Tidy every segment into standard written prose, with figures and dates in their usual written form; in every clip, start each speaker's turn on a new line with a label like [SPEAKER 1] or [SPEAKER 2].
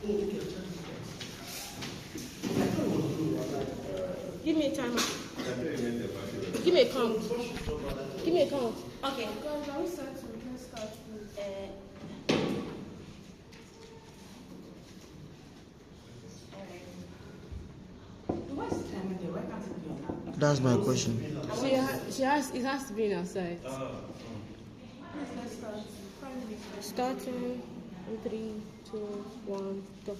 [SPEAKER 1] Give me a timer. Give me a count. Give me a count. Okay.
[SPEAKER 2] Can we start? Let's start, please.
[SPEAKER 3] What's the time again? Why can't it be on that?
[SPEAKER 4] That's my question.
[SPEAKER 1] It has to be in our side.
[SPEAKER 2] Let's start. 5 minutes.
[SPEAKER 1] Starting in 3, 2, 1, go.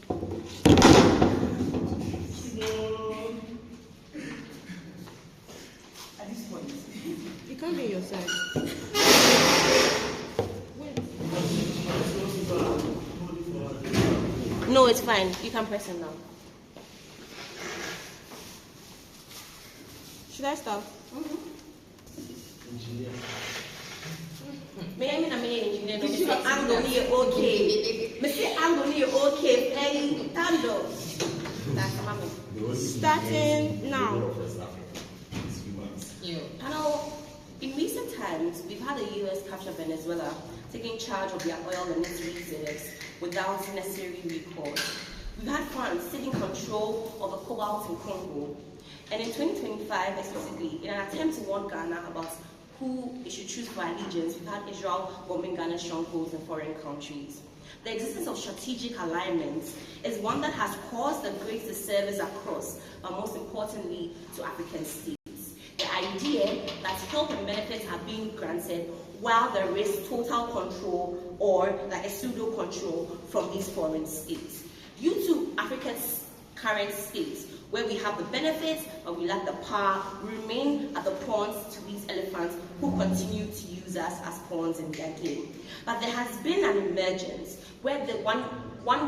[SPEAKER 3] At this point.
[SPEAKER 1] It can't be your side.
[SPEAKER 5] No, it's fine. You can press it now.
[SPEAKER 1] Should I start?
[SPEAKER 5] May I mean engineer? Mr. Anthony, okay. Mr. Anthony, okay. Hey, Tandoh. That's mommy.
[SPEAKER 1] Starting now.
[SPEAKER 5] Now, in recent times, we've had the U.S. capture Venezuela, taking charge of their oil and its reserves without necessary recourse. We've had France taking control of the cobalt in Congo. And in 2025, explicitly, in an attempt to warn Ghana about who it should choose for allegiance, we've had Israel bombing Ghana's strongholds in foreign countries. The existence of strategic alignments is one that has caused the great disservice across, but most importantly, to African states. The idea that help and benefits are being granted while there is total control or like a pseudo control from these foreign states. Due to Africa's current state, where we have the benefits but we lack the power, we remain at the pawns to these elephants who continue to use us as pawns in their game. But there has been an emergence where the one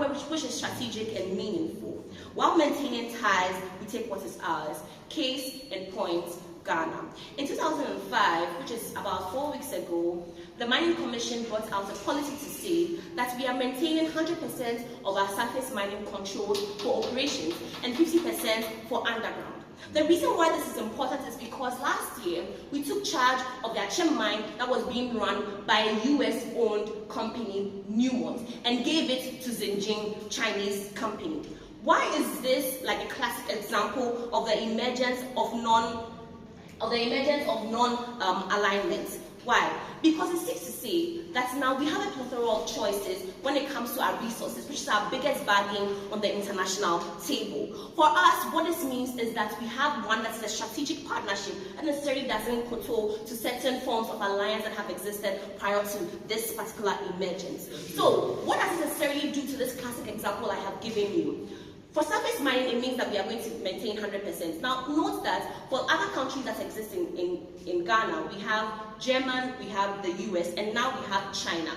[SPEAKER 5] which is strategic and meaningful. While maintaining ties, we take what is ours. Case in point, Ghana. In 2005, which is about 4 weeks ago, the Mining Commission brought out a policy to say that we are maintaining 100% of our surface mining controls for operations and 50% for underground. The reason why this is important is because last year we took charge of the Achem mine that was being run by a US-owned company, Newmont, and gave it to Xinjiang Chinese company. Why is this like a classic example of the emergence of non-alignment? Why? Because it seeks to say that now we have a plethora of choices when it comes to our resources, which is our biggest bargain on the international table. For us, what this means is that we have one that's a strategic partnership and necessarily doesn't kowtow to certain forms of alliance that have existed prior to this particular emergence. So, what does it necessarily do to this classic example I have given you? For surface mining, it means that we are going to maintain 100%. Now, note that for other countries that exist in Ghana, we have Germany, we have the US, and now we have China.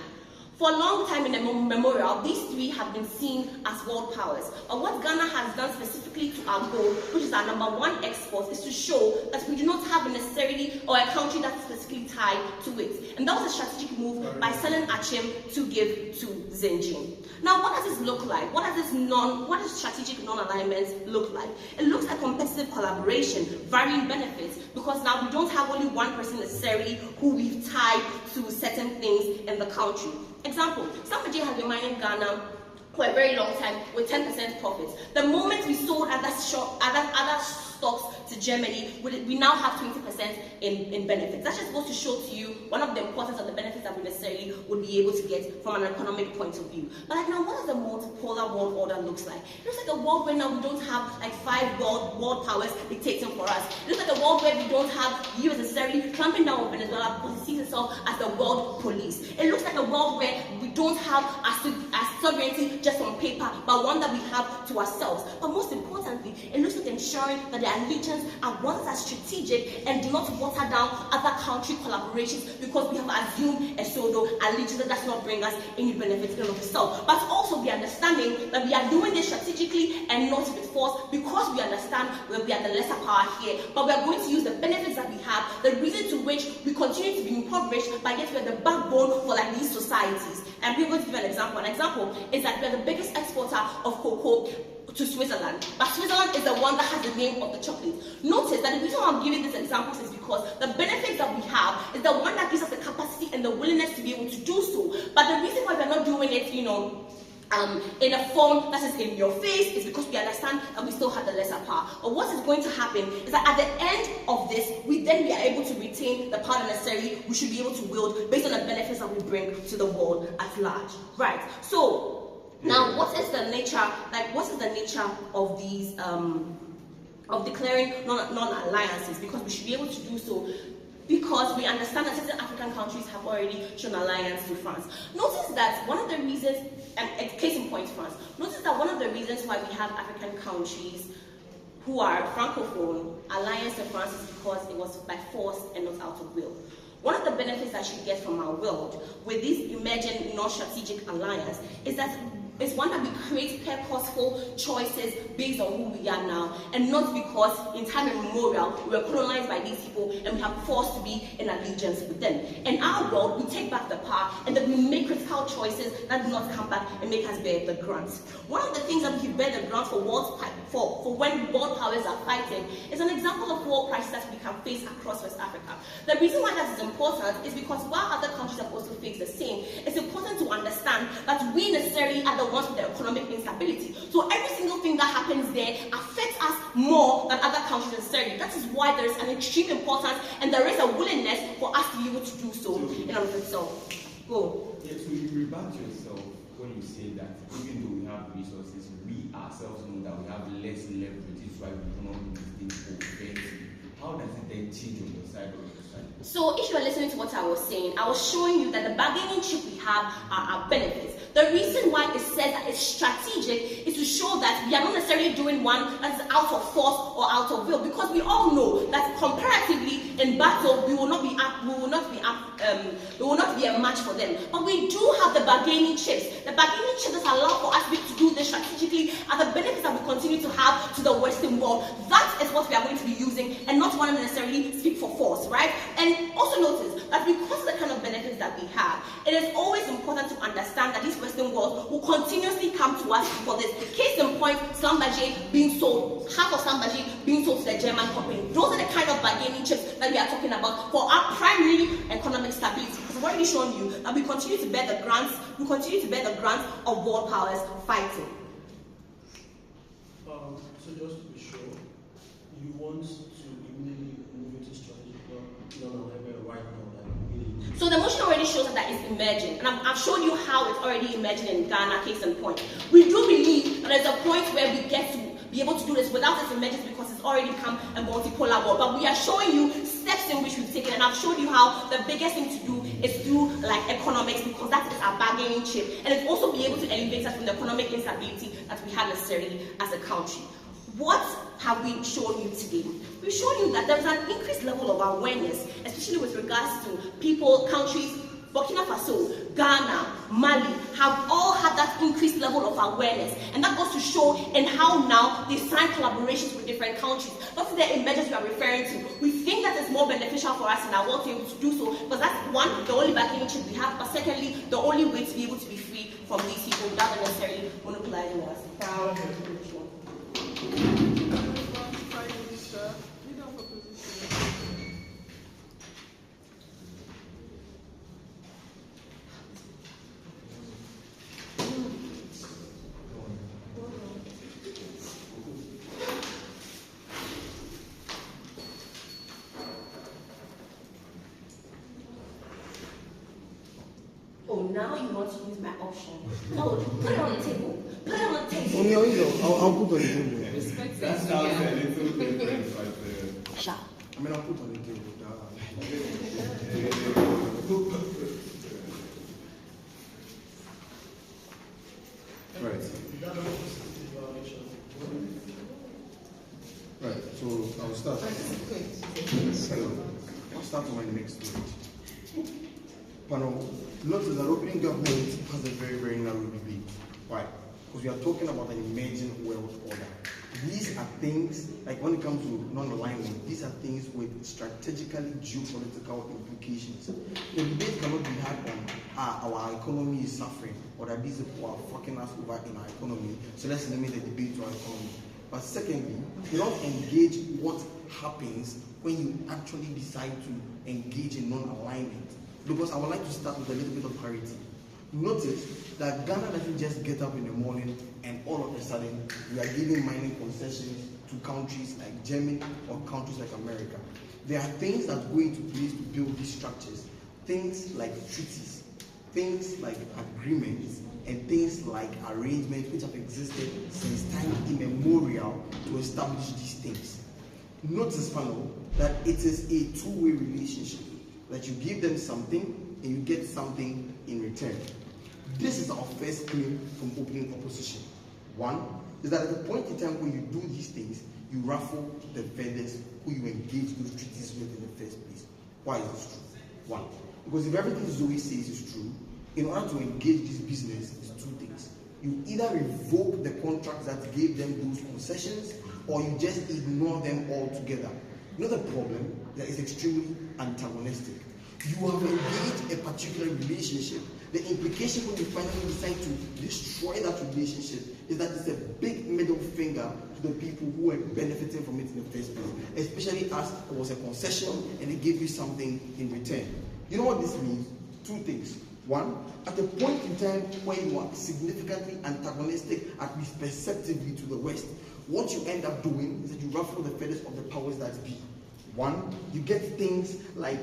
[SPEAKER 5] For a long time in the memorial, these three have been seen as world powers. But what Ghana has done specifically to our goal, which is our #1 export, is to show that we do not have necessarily or a country that's specifically tied to it. And that was a strategic move by selling Achem to give to Xinjiang. Now, what does this look like? What does strategic non-alignment look like? It looks like competitive collaboration, varying benefits, because now we don't have only one person necessarily who we've tied to certain things in the country. Example, somebody has been mining Ghana for a very long time with 10% profits. The moment we sold other stocks to Germany, we now have 20% in benefits. That just goes to show to you one of the importance of the benefits that we necessarily would be able to get from an economic point of view. But like now, what does the multipolar world order looks like? It looks like a world where now we don't have like 5 world powers dictating for us. It looks like a world where we don't have the US necessarily clamping down on Venezuela because it sees itself as the world police. It looks like a world where we don't have our sovereignty just on paper, but one that we have to ourselves. But most importantly, it looks like ensuring that the allegiance are ones that are strategic and do not water down other country collaborations because we have assumed a pseudo allegiance that does not bring us any benefit in of itself. But also the understanding that we are doing this strategically and not with force because we understand where we are the lesser power here, but we are going to use the benefits that we have, the reason to which we continue to be impoverished, but yet we are the backbone for like these societies. And we're going to give an example. An example is that we are the biggest exporter of cocoa to Switzerland, but Switzerland is the one that has the name of the chocolate. Notice that the reason why I'm giving these examples is because the benefits that we have is the one that gives us the capacity and the willingness to be able to do so. But the reason why we're not doing it, in a form that is in your face, is because we understand that we still have the lesser power. But what is going to happen is that at the end of this, we are able to retain the power necessary we should be able to wield based on the benefits that we bring to the world at large. Right. So now, what is the nature of these of declaring non-alliances? Because we should be able to do so because we understand that certain African countries have already shown alliance to France. Notice that one of the reasons, and case in point France, notice that one of the reasons why we have African countries who are Francophone alliance to France is because it was by force and not out of will. One of the benefits that you get from our world with this emerging non-strategic alliance is that it's one that we create purposeful choices based on who we are now, and not because in time immemorial we were colonized by these people and we have forced to be in allegiance with them. In our world, we take back the power and then we make critical choices that do not come back and make us bear the grunt. One of the things that we bear the grunt for when world powers are fighting is an example of war crisis that we can face across West Africa. The reason why that is important is because while other countries have also faced the same, it's important to understand that we necessarily are the ones with the economic instability. So every single thing that happens there affects us more than other countries necessarily. That is why there is an extreme importance and there is a willingness for us to be able to do so in and of itself. Go.
[SPEAKER 4] Yes, so you rebut yourself when you say that even though we have resources, we ourselves know that we have less leverage. That's why we cannot do things offensively. How does it then change on your side or your side?
[SPEAKER 5] So if you are listening to what I was saying, I was showing you that the bargaining chip we have are our benefits. The reason why it says that it's strategic is to show that we are not necessarily doing one that is out of force or out of will, because we all know that comparatively in battle we will not be a match for them. But we do have the bargaining chips. The bargaining chips that allow for us to do this strategically are the benefits that we continue to have to the Western world. That is what we are going to be using, and not one that necessarily speak for force, right? And also notice that because of the kind of benefits that we have, it is always important to understand that these Western world will continuously come to us for this. Case in point, Slambaje being sold, half of Slambaje being sold to the German company. Those are the kind of bargaining chips that we are talking about for our primary economic stability. Because I've already shown you that we continue to bear the grants, of world powers fighting.
[SPEAKER 6] So just to be sure, you want to immediately move into strategic non-alignment right now?
[SPEAKER 5] So the motion already shows that it's emerging, and I've shown you how it's already emerging in Ghana, case in point. We do believe that there's a point where we get to be able to do this without its emergence because it's already become a multipolar world. But we are showing you steps in which we've taken, and I've showed you how the biggest thing to do is through like economics, because that is our bargaining chip, and it's also be able to elevate us from the economic instability that we have necessarily as a country. What have we shown you today? We've shown you that there's an increased level of awareness, especially with regards to people, countries, Burkina Faso, Ghana, Mali, have all had that increased level of awareness. And that goes to show in how now they sign collaborations with different countries. Not the emergence we are referring to. We think that it's more beneficial for us in our world to be able to do so, because that's one, the only bargaining chip we have, but secondly, the only way to be able to be free from these people without necessarily monopolizing us. Oh, now you want to use my option. No, put it on the table. Put it on the table.
[SPEAKER 7] I'll put on the table.
[SPEAKER 4] That sounds a little different, but
[SPEAKER 5] Sure.
[SPEAKER 7] I'll put on the table. Right. Right. So I'll start. I'll start on my next page. Panel, notice that opening government has a very, very narrow debate. Why? Because we are talking about an emerging world order. These are things, like when it comes to non-alignment, these are things with strategically geopolitical implications. The debate cannot be had on our economy is suffering, or that these people are fucking us over in our economy, so let's limit the debate to our economy. But secondly, do not engage what happens when you actually decide to engage in non-alignment. Because I would like to start with a little bit of clarity. Notice that Ghana doesn't just get up in the morning and all of a sudden we are giving mining concessions to countries like Germany or countries like America. There are things that go into place to build these structures. Things like treaties, things like agreements, and things like arrangements which have existed since time immemorial to establish these things. Notice, panel, that it is a two-way relationship, that you give them something and you get something in return. This is our first claim from opening opposition. One is that at the point in time when you do these things, you ruffle the feathers who you engage those treaties with in the first place. Why is this true? One, because if everything Zoe says is true, in order to engage this business, it's two things. You either revoke the contracts that gave them those concessions, or you just ignore them altogether. You know the problem? That is extremely antagonistic. You have engaged a particular relationship. The implication when you finally decide to destroy that relationship is that it's a big middle finger to the people who are benefiting from it in the first place, especially as it was a concession and they gave you something in return. You know what this means? Two things. One, at a point in time where you are significantly antagonistic, at least perceptively, to the West, what you end up doing is that you ruffle the feathers of the powers that be. One, you get things like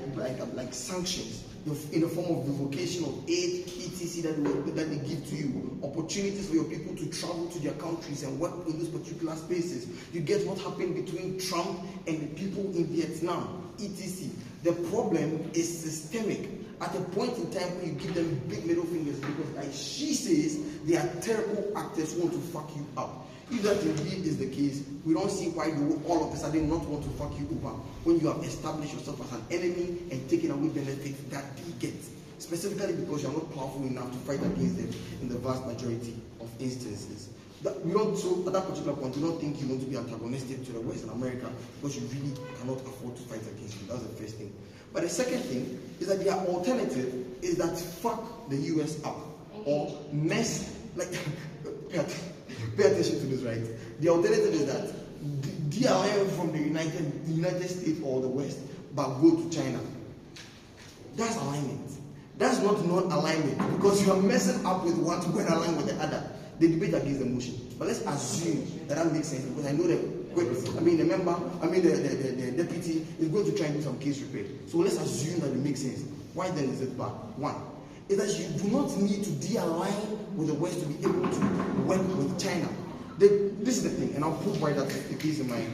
[SPEAKER 7] sanctions in the form of revocation of aid, etc. that they give to you, opportunities for your people to travel to their countries and work in those particular spaces. You get what happened between Trump and the people in Vietnam, etc. The problem is systemic. At a point in time when you give them big middle fingers, because like she says, they are terrible actors who want to fuck you up. If that indeed is the case, we don't see why you will all of a sudden not want to fuck you over when you have established yourself as an enemy and taken away benefits that they get. Specifically because you are not powerful enough to fight against them in the vast majority of instances. So at that particular point, you don't think you want to be antagonistic to the West and America because you really cannot afford to fight against them. That's the first thing. But the second thing is that their alternative is that fuck the US up or mess, like, pay attention to this, right? The alternative is that de-align from the United States or the West, but go to China. That's alignment. That's not non-alignment because you are messing up with one to go and align with the other. They debate against the motion. But let's assume that makes sense because I know that the deputy is going to try and do some case repair. So let's assume that it makes sense. Why then is it bad? One is that you do not need to de-align with the West to be able to work with China. This is the thing, and I'll prove why that's the case in my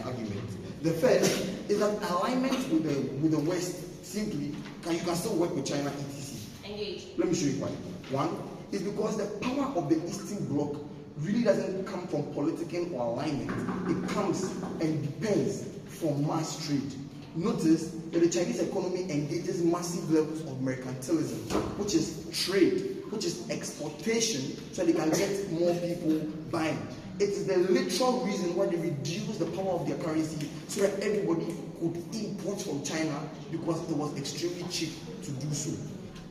[SPEAKER 7] argument. The first is that alignment with the West simply you can still work with China, etc.
[SPEAKER 5] Engage.
[SPEAKER 7] Let me show you why. One is because the power of the Eastern Bloc really doesn't come from political or alignment. It comes and depends from mass trade. Notice that the Chinese economy engages massive levels of mercantilism, which is trade, which is exportation, so they can get more people buying. It is the literal reason why they reduced the power of their currency so that everybody could import from China because it was extremely cheap to do so.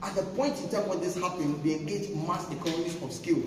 [SPEAKER 7] At the point in time when this happened, they engaged mass economies of scale.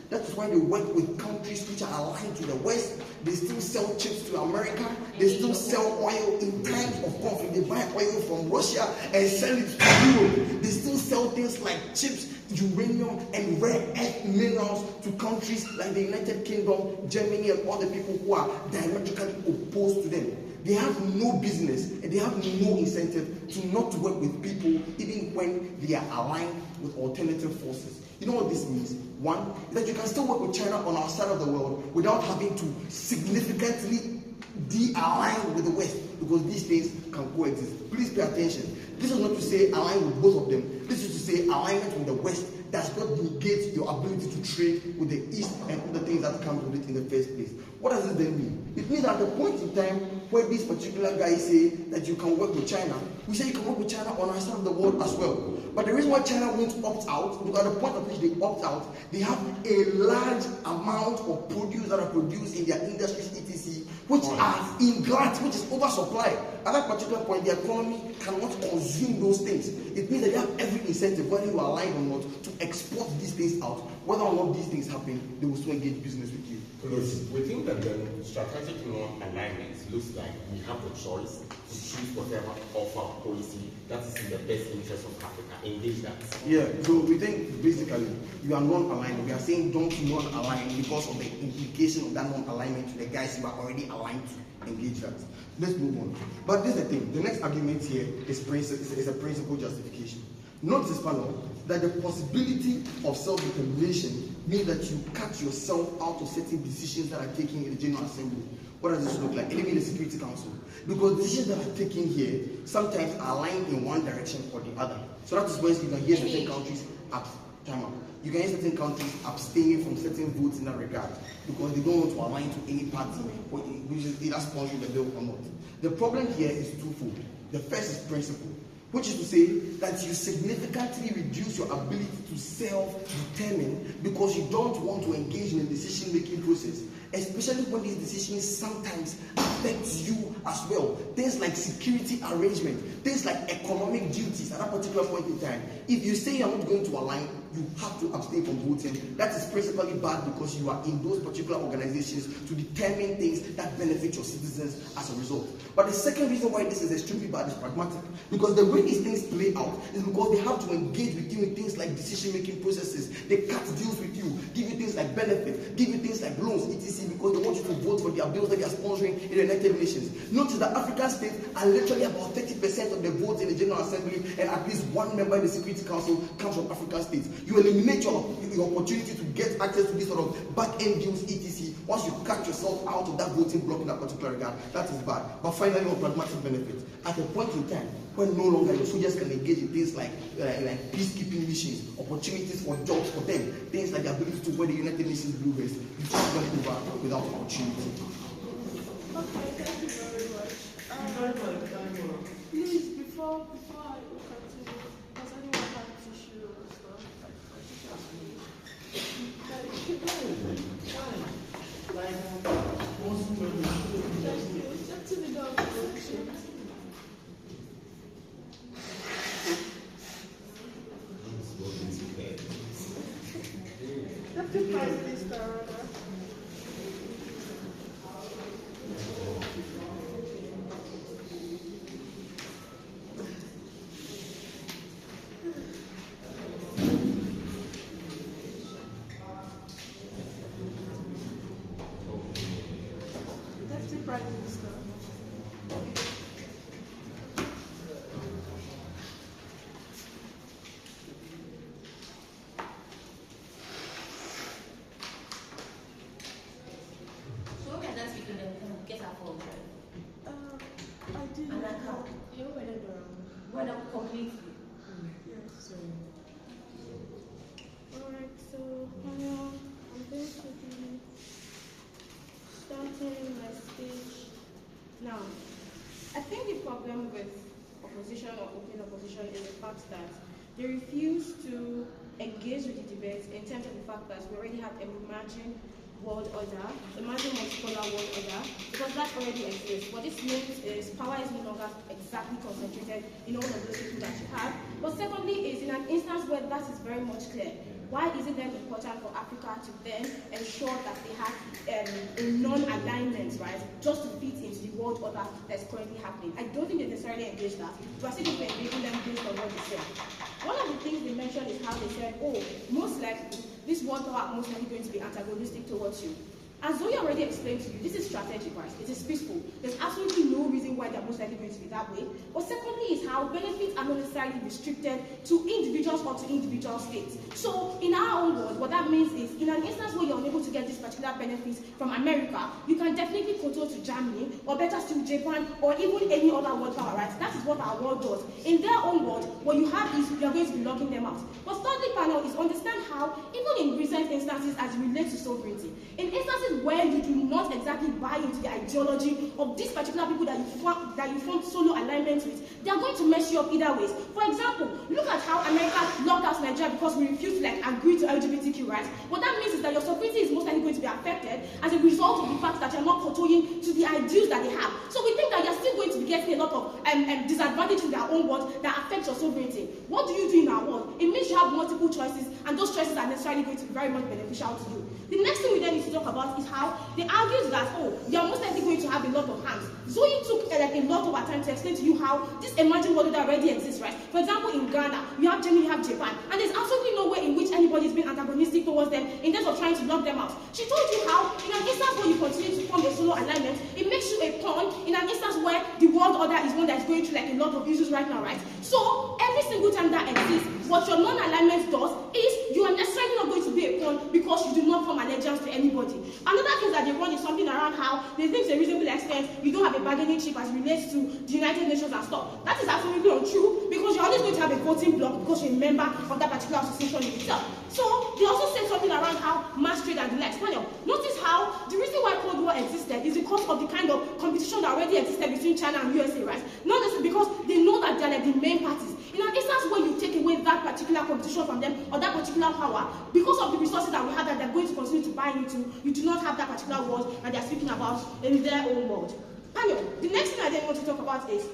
[SPEAKER 7] That is why they work with countries which are aligned to the West. They still sell chips to America. They still sell oil in times of conflict. They buy oil from Russia and sell it to Europe. They still sell things like chips, uranium, and rare earth minerals to countries like the United Kingdom, Germany, and other people who are diametrically opposed to them. They have no business and they have no incentive to not work with people even when they are aligned with alternative forces. You know what this means? One, is that you can still work with China on our side of the world without having to significantly de-align with the West because these things can coexist. Please pay attention. This is not to say align with both of them. This is to say alignment with the West does not negate your ability to trade with the East and other things that come with it in the first place. What does it then mean? It means that at the point in time where these particular guys say that you can work with China, we say you can work with China on our side of the world as well. But the reason why China won't opt out, because at the point at which they opt out, they have a large amount of produce that are produced in their industries, etc., which are in glut, which is oversupply. At that particular point, the economy cannot consume those things. It means that they have every incentive, whether you are aligned or not, to export these things out. Whether or not these things happen, they will still engage business with you.
[SPEAKER 4] Because we think that the strategic non-alignment looks like
[SPEAKER 8] like we have the choice to choose whatever of our policy that is in the best interest of Africa. Engage that.
[SPEAKER 7] Yeah, so we think basically you are non-aligned. We are saying don't non-align because of the implication of that non-alignment to the guys you are already aligned to. Engage that. Let's move on. But this is the thing. The next argument here is a principle justification. Notice, panel, that the possibility of self-determination means that you cut yourself out of certain decisions that are taken in the General Assembly. What does this look like? Even in the Security Council. Because decisions that are taken here sometimes are aligned in one direction or the other. So that is where you can hear certain countries You can hear certain countries abstaining from certain votes in that regard because they don't want to align to any party which is either sponsoring the bill or not. The problem here is twofold. The first is principle, which is to say that you significantly reduce your ability to self-determine because you don't want to engage in a decision-making process, especially when these decisions sometimes affect you as well. Things like security arrangement, things like economic duties at that particular point in time. If you say you're not going to align, you have to abstain from voting. That is principally bad because you are in those particular organizations to determine things that benefit your citizens as a result. But the second reason why this is extremely bad is pragmatic. Because the way these things play out is because they have to engage with you in things like decision-making processes. They cut deals with you, give you things like benefit, give you things like loans, etc. because they want you to vote for their bills that they are sponsoring in the United Nations. Notice that African states are literally about 30% of the votes in the General Assembly, and at least one member in the Security Council comes from African states. You eliminate your opportunity to get access to this sort of back-end deals, etc. Once you cut yourself out of that voting block in that particular regard. That is bad. But finally, on pragmatic benefits, at a point in time when no longer your soldiers can engage in things like peacekeeping missions, opportunities for jobs for them, things like the ability to wear the United Nations blue vest, you just went over without opportunity.
[SPEAKER 2] Okay, thank you very much. Please, before I continue, does anyone have tissue or stuff? Just to the door. Deputy Prime Minister, Deputy Prime Minister. I did.
[SPEAKER 5] And I can't.
[SPEAKER 2] You went around.
[SPEAKER 5] Well, I'm completely.
[SPEAKER 2] Yes. Alright, so now I'm going to be starting my speech now.
[SPEAKER 1] I think the problem with opposition or open opposition is the fact that they refuse to engage with the debate in terms of the fact that we already have emerging world order, emerging multipolar world order, because that already exists. What this means is power is no longer exactly concentrated in all of those people that you have. But secondly is in an instance where that is very much clear, why is it then important for Africa to then ensure that they have a non-alignment, right, just to fit into the world order that's currently happening? I don't think they necessarily engage that. We are still engaging them based on what they said. One of the things they mentioned is how they said, oh, most likely, this world power are most likely going to be antagonistic towards you. As Zoe already explained to you, this is strategic, right? It is peaceful. There's absolutely no reason why they're most likely going to be that way. But secondly is how benefits are not necessarily restricted to individuals or to individual states. So in our own world, what that means is in an instance where you're unable to get this particular benefits from America, you can definitely control to Germany, or better still Japan, or even any other world power, right? That is what our world does. In their own world, what you have is you're going to be locking them out. But thirdly, panel, is understand how, even in recent instances as it relates to sovereignty, in instances where you do not exactly buy into the ideology of these particular people that you form solo alignments with, they are going to mess you up either ways. For example, look at how America locked out Nigeria because we refused to agree to LGBTQ rights. What that means is that your sovereignty is most likely going to be affected as a result of the fact that you're not controlling to the the ideals that they have. So we think that you're still going to be getting a lot of disadvantages in their own world that affect your sovereignty. What do you do in our world? It means you have multiple choices, and those choices are necessarily going to be very much beneficial to you. The next thing we then need to talk about is how they argue that, oh, you're most likely going to have a lot of hands. Zoe took a lot of our time to explain to you how this emerging world that already exists, right? For example, in Ghana, you have Germany, you have Japan, and there's absolutely no way in which anybody is being antagonistic towards them in terms of trying to knock them out. She told you how, in an instance where you continue to form a solo alignment, it makes you a pawn in an instance where the world order is one that's going through like a lot of issues right now, right? So every single time that exists, what your non-alignment does is you are necessarily not going to be a pawn because you do not form allegiance to anybody. Another case that they run is something around how they think to a reasonable extent you don't have a bargaining chip as it relates to the United Nations and stuff. That is absolutely untrue because you're always going to have a voting bloc because you're a member of that particular association in itself. So they also say something around how mass trade and the likes. Notice how the reason why Cold War existed is because of the kind of competition that already existed between China and USA, right? Not necessarily because they know that they're like the main parties. In an instance where you take away that particular competition from them or that particular power, because of the resources that we have that they're going to continue to buy into, you do not have that particular world that they're speaking about in their own world. Panel, the next thing I then want to talk about is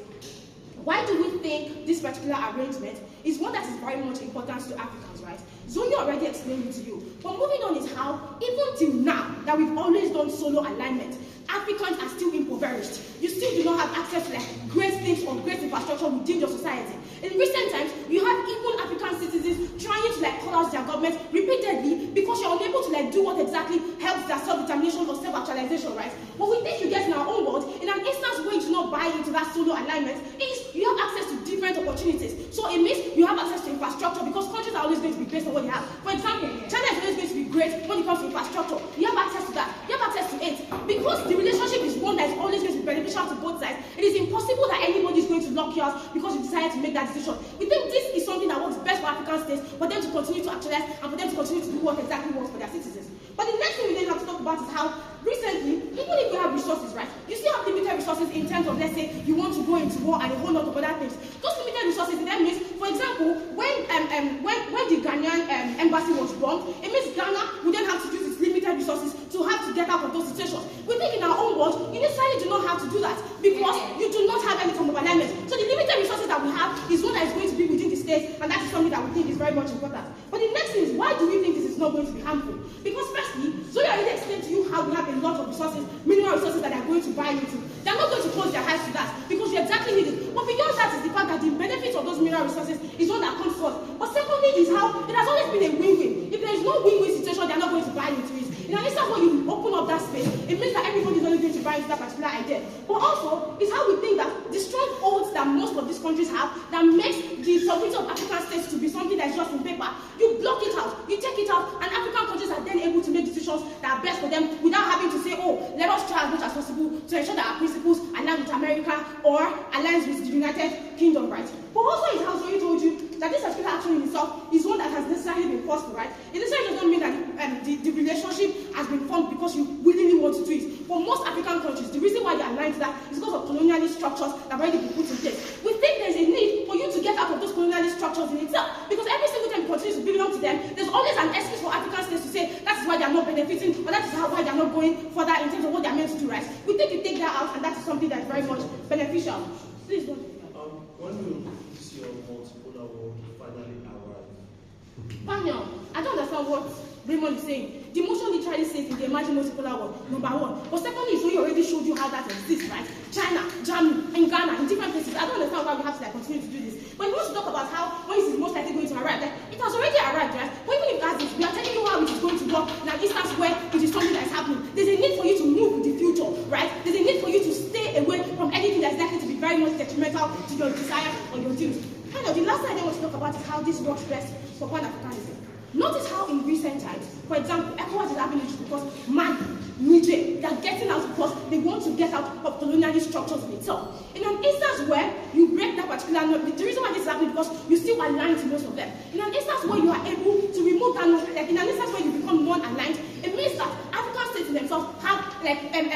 [SPEAKER 1] why do we think this particular arrangement is one that is very much important to Africans, right? Zoe already explained it to you. But moving on is how, even till now, that we've always done solo alignment, Africans are still impoverished. You still do not have access to like great things or great infrastructure within your society. In recent times, you have even African citizens trying to like call out their government repeatedly because you're unable to like do what exactly helps their self-determination or self-actualization, right? What we think you get in our own world, in an instance where you do not buy into that solo alignment, is you have access to different opportunities. So it means you have access to infrastructure because countries are always going to be based on what they have. For example, China is always going to be great when it comes to infrastructure. You have access to that. You have access to it. Because the relationship is one that is always going to be beneficial to both sides, it is impossible that anybody is going to lock you out because you decided to make that decision. We think this is something that works best for African states, for them to continue to actualize and for them to continue to do what exactly works for their citizens. But the next thing we then have to talk about is how recently, even if you have resources, right, you still have limited resources in terms of, let's say, you want to go into war and a whole lot of other things. Those limited resources, that means, for example, when the Ghanaian embassy was bombed, it means Ghana would then have to use its limited resources to have to get out of those situations. We think in our own world, you necessarily do not have to do that because you do not have any form of alignment. So the limited resources that we have is one that is going to be within the state, and that is something that we think is very much important. But the next thing is, why do we think this is not going to be harmful? Because firstly, Zoe already explained to you how we have a lot of resources, minimal resources that they are going to buy into. They are not going to close their eyes to that because you exactly need it. But beyond that is the fact that the benefit of those mineral resources is one that comes first. But secondly is how it has always been a win-win. If there is no win-win situation, they are not going to buy into it. In an instance where you open up that space, it means that everybody is only going to buy into that particular idea. But also, it's how we think that the strongholds that most of these countries have that makes the sovereignty of African states to be something that is just on paper, you block it out, you take it out, and African countries are then able to make decisions that are best for them without having to say, oh, let us try as much as possible to ensure that our principles align with America or aligns with the United Kingdom, right? But also, it's how Zoe told you that this particular action in itself is one that has necessarily been forceful, right? It necessarily does not mean that the relationship has been formed because you willingly want to do it. For most African countries, the reason why they are aligned to that is because of colonialist structures that have already been put in place. We think there's a need for you to get out of those colonialist structures in itself, because every single time you continue to belong to them, there's always an excuse for African states to say that is why they are not benefiting, or that is why they are not going further in terms of what they are meant to do, right? We think you take that out, and that is something that is very much beneficial. Please don't.
[SPEAKER 6] When will this your multipolar world finally arrive?
[SPEAKER 1] Daniel, I don't understand what Raymond is saying. The motion literally says in the emerging multipolar world, number one. But secondly, Zoe already showed you how that exists, right? China, Germany, in Ghana, in different places. I don't understand why we have to like continue to do this. But we want to talk about how when this is most likely going to arrive, like, it has already arrived, right? But even if it hasn't, we are telling you how it is going to work in an instance where it is something that is happening. There's a need for you to move with the future, right? There's a need for you to stay away from anything that is likely to be very much detrimental to your desire or your dreams. Kind of the last thing I want to talk about is how this works best for Pan-Africanism. Notice how in recent times, for example, ECOWAS is having issues because Mali, Niger, they are getting out because they want to get out of colonialist structures in itself. In an instance where you break that particular knot, the reason why this is happening is because you still align to most of them. In an instance where you are able to remove that knot, like in an instance where you become non-aligned, it means that African states themselves have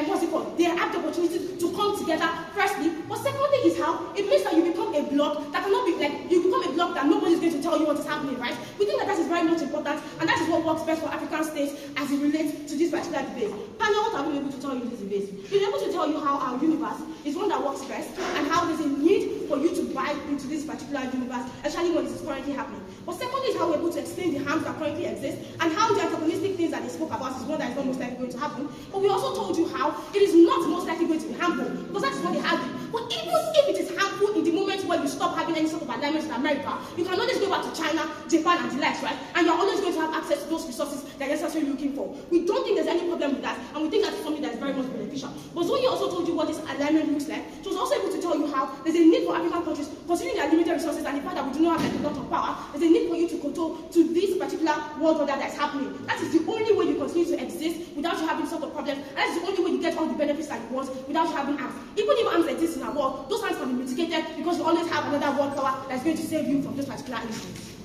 [SPEAKER 1] what's it called? They have the opportunity to come together, firstly. But secondly is how it means that you become a bloc that cannot be you become a bloc that nobody is going to tell you what is happening, right? We think that that is very much important, and that is what works best for African African states as it relates to this particular debate. Panel, what have we been able to tell you in this debate? We've been able to tell you how our universe is one that works best and how there's a need for you to buy into this particular universe, especially when this is currently happening. But secondly is how we're able to explain the harms that currently exist and how the antagonistic things that they spoke about is one that is not most likely going to happen. But we also told you how it is not most likely going to be harmful, because that is what they have. But even if it is harmful in the moment where you stop having any sort of alignment with America, you can always go back to China, Japan, and the likes, right? And you're always going to have access to those resources that you're necessarily looking for. We don't think there's any problem with that, and we think that's something that is very much beneficial. But Zoe also told you what this alignment looks like. She was also able to tell you how there's a need for African countries, considering their limited resources and the fact that we do not have like, a lot of power, there's a need for you to control to this particular world order that's happening. That is the only way you continue to exist without you having sort of problems, and that is the only way you get all the benefits that you want without you having arms. Even if arms exist in our world, those arms can be mitigated because you always have another world power that's going to save you from those particular issues.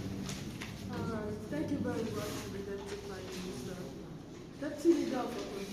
[SPEAKER 2] Alright, thank you very much for the Prime Minister. Deputy Leader of Opposition.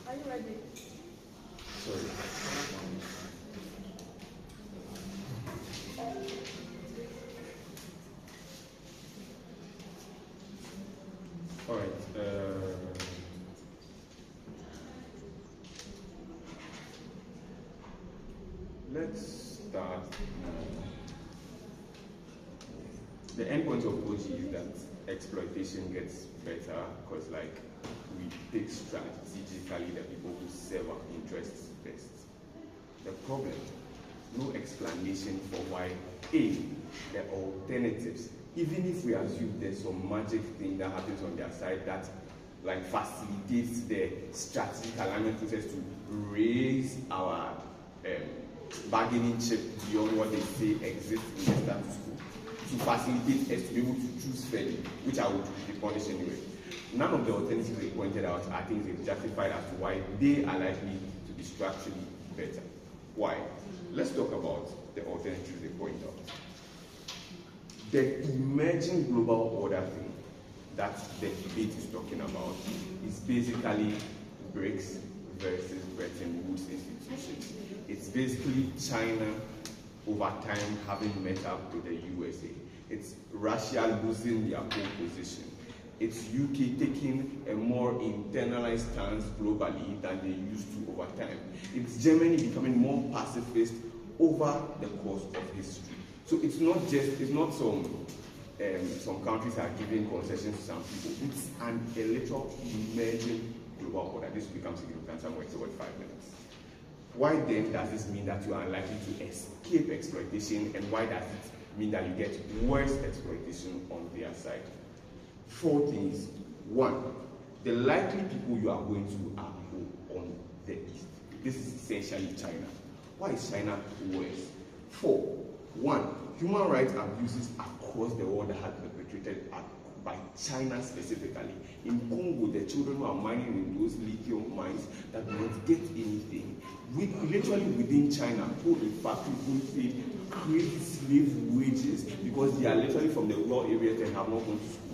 [SPEAKER 2] Are you ready?
[SPEAKER 4] Sorry. All right. Let's start. The end point of OG is that exploitation gets better because, like, we pick strategically the people who serve our interests best. The problem, no explanation for why the alternatives, even if we assume there's some magic thing that happens on their side that like facilitates the strategic alignment process to raise our bargaining chip beyond what they say exists in the status quo, to facilitate us to be able to choose fairly, which I would be punished anyway. None of the alternatives they pointed out, I think, is justified as to why they are likely to be structurally better. Why? Let's talk about the alternatives they point out. The emerging global order thing that the debate is talking about is basically BRICS versus Bretton Woods institutions. It's basically China over time having met up with the USA. It's Russia losing their pole position. It's UK taking a more internalized stance globally than they used to over time. It's Germany becoming more pacifist over the course of history. So it's not some countries are giving concessions to some people. It's an electoral emerging global order. This becomes significant somewhere towards 5 minutes. Why then does this mean that you are unlikely to escape exploitation, and why does it mean that you get worse exploitation on their side? 4 things. 1, the likely people you are going to are on the east. This is essentially China. Why is China worse? 4, 1, human rights abuses across the world that have been perpetrated by China specifically. In Congo, the children who are mining in those lithium mines that do not get anything, literally within China, who in fact will say crazy slave wages because they are literally from the rural areas and have not gone to school.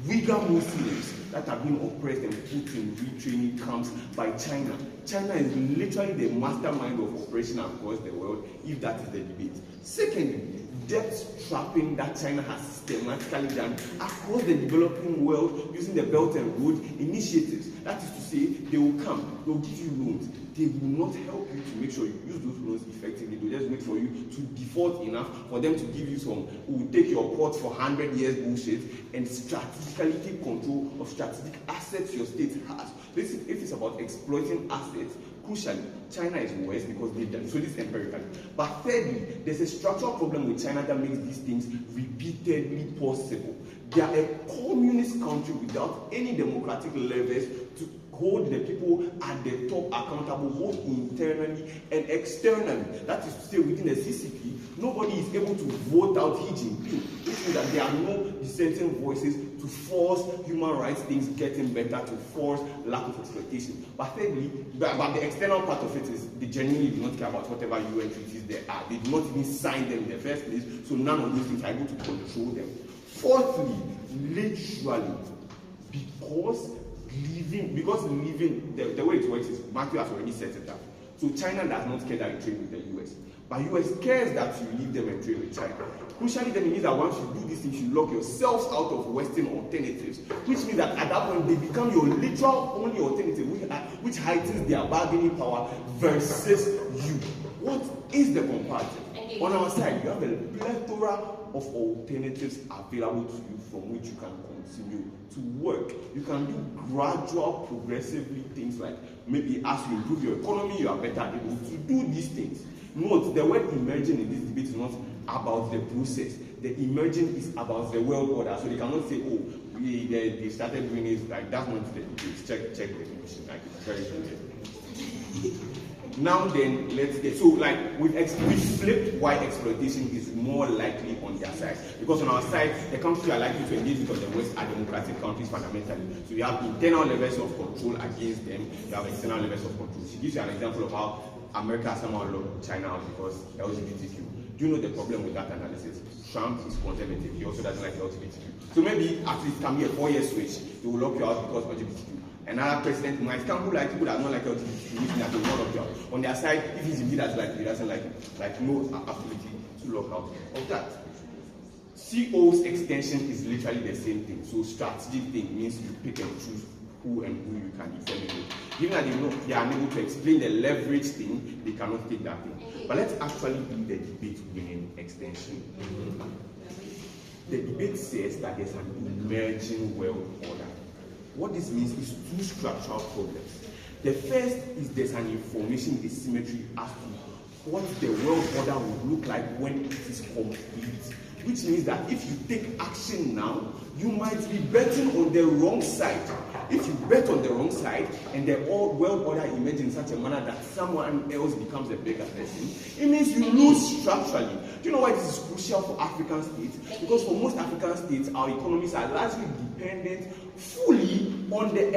[SPEAKER 4] Uyghur Muslims that have been oppressed and put in retraining camps by China. China is literally the mastermind of oppression across the world, if that is the debate. Secondly, debt trapping that China has systematically done across the developing world using the Belt and Road initiatives. That is to say, they will come, they will give you loans. they will not help you to make sure you use those loans effectively. They'll just wait for you to default enough for them to give you some, who will take your pot for 100 years bullshit and strategically take control of strategic assets your state has. This is, if it's about exploiting assets, crucially, China is worse because they've done so. This empirically. But thirdly, there's a structural problem with China that makes these things repeatedly possible. They are a communist country without any democratic levers to hold the people at the top accountable, both internally and externally. That is to say, within the CCP, nobody is able to vote out Xi Jinping, which means that there are no dissenting voices to force human rights things getting better, to force lack of exploitation. But thirdly, but the external part of it is they genuinely do not care about whatever UN treaties there are. They do not even sign them in the first place, so none of those things are able to control them. Fourthly, literally, because living, the way it works is, Matthew has already set it up. So China does not care that you trade with the US. But US cares that you leave them and trade with China. Crucially, then it means that once you do these things, you lock yourselves out of Western alternatives, which means that at that point, they become your literal only alternative, which heightens their bargaining power versus you. What is the comparative? On our side, you have a plethora of alternatives available to you from which you can continue to work. You can do gradual, progressively things like maybe as you improve your economy, you are better able to do these things. Note, the word emerging in this debate is not about the process. The emerging is about the world order. So they cannot say, oh, they started doing it, like that's not the debate. Check the definition, like it's very clear. Now then, let's get, so like we've flipped why exploitation is more likely on their side. Because on our side, the countries we are likely to engage with on the West are democratic countries fundamentally. So you have internal levels of control against them, you have external levels of control. She gives you an example of how America somehow locked China out because LGBTQ. Do you know the problem with that analysis? Trump is conservative, he also doesn't like LGBTQ. So maybe at least it can be a 4-year switch, they will lock you out because LGBTQ. Another president might come who like people that don't like LGBTQ, which means that they will not lock you out. On their side, if he's indeed as like he doesn't like it, like no ability to lock out of that. CO's extension is literally the same thing. So strategic thing means you pick and choose who and who you can defend with. Given that they are unable to explain the leverage thing, they cannot take that thing. But let's actually do the debate winning extension. The debate says that there's an emerging world order. What this means is two structural problems. The first is there's an information asymmetry as to what the world order will look like when it is complete. Which means that if you take action now, you might be betting on the wrong side. If you bet on the wrong side and the world order emerges in such a manner that someone else becomes a bigger person, it means you lose structurally. Do you know why this is crucial for African states? Because for most African states, our economies are largely dependent fully on the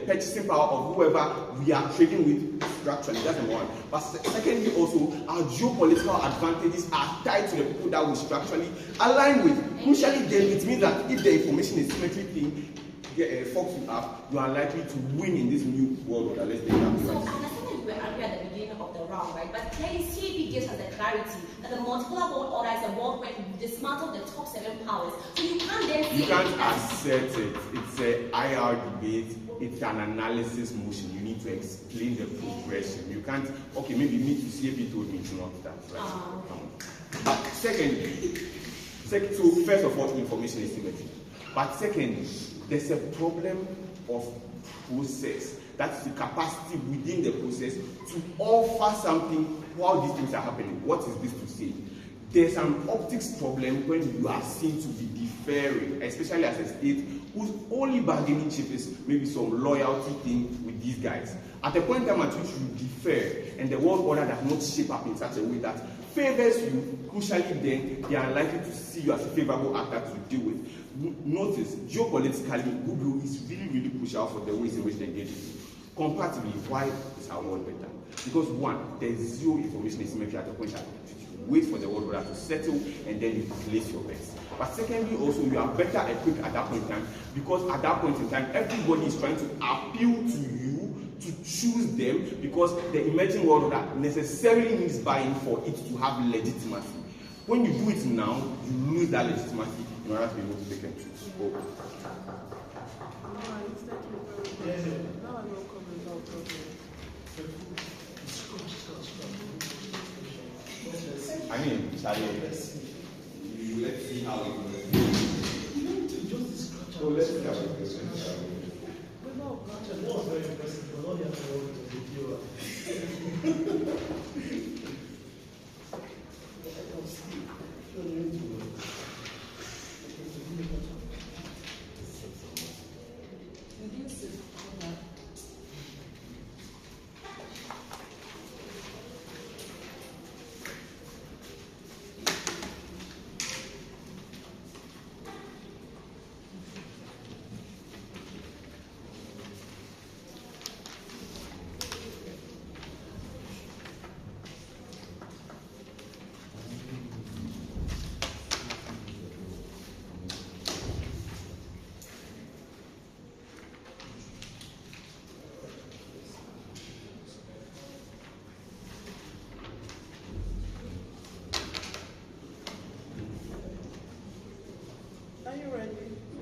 [SPEAKER 4] purchasing power of whoever we are trading with structurally. That's number one. But secondly, also, our geopolitical advantages are tied to the people that we structurally align with. Crucially, then it means that if the information asymmetry thing fucks you up, you are likely to win in this new world order. Let's take that.
[SPEAKER 5] So, I understand that you were angry at the beginning of the round, right? But clearly, CAP gives us the clarity that the multipolar world order is a world where you dismantle the top 7 powers. So you can't then say...
[SPEAKER 4] You can't assert it. It's an IR debate. It's an analysis motion. You need to explain the progression. You can't... Okay, maybe me to CAP told me to not that, right? But secondly, so first of all, information asymmetry. But secondly, there's a problem of process. That's the capacity within the process to offer something while these things are happening. What is this to say? There's an optics problem when you are seen to be deferring, especially as a state whose only bargaining chip is maybe some loyalty thing with these guys. At the point in time at which you defer and the world order does not shape up in such a way that favors you, crucially then, they are likely to see you as a favorable actor to deal with. Notice, geopolitically, goodwill is really, really crucial for the ways in which they engage with you. Comparatively, why is our world better? Because one, there's zero information asymmetry at the point at which you wait for the world order to settle and then you place your bets. But secondly, also, you are better equipped at that point in time because at that point in time, everybody is trying to appeal to you to choose them because the emerging world order necessarily needs buy-in for it to have legitimacy. When you do it now, you lose that legitimacy in order to be able to take them to. I mean, let's see how it goes. So let's see how it goes.
[SPEAKER 6] That was very impressive. We're not here to work with the viewer.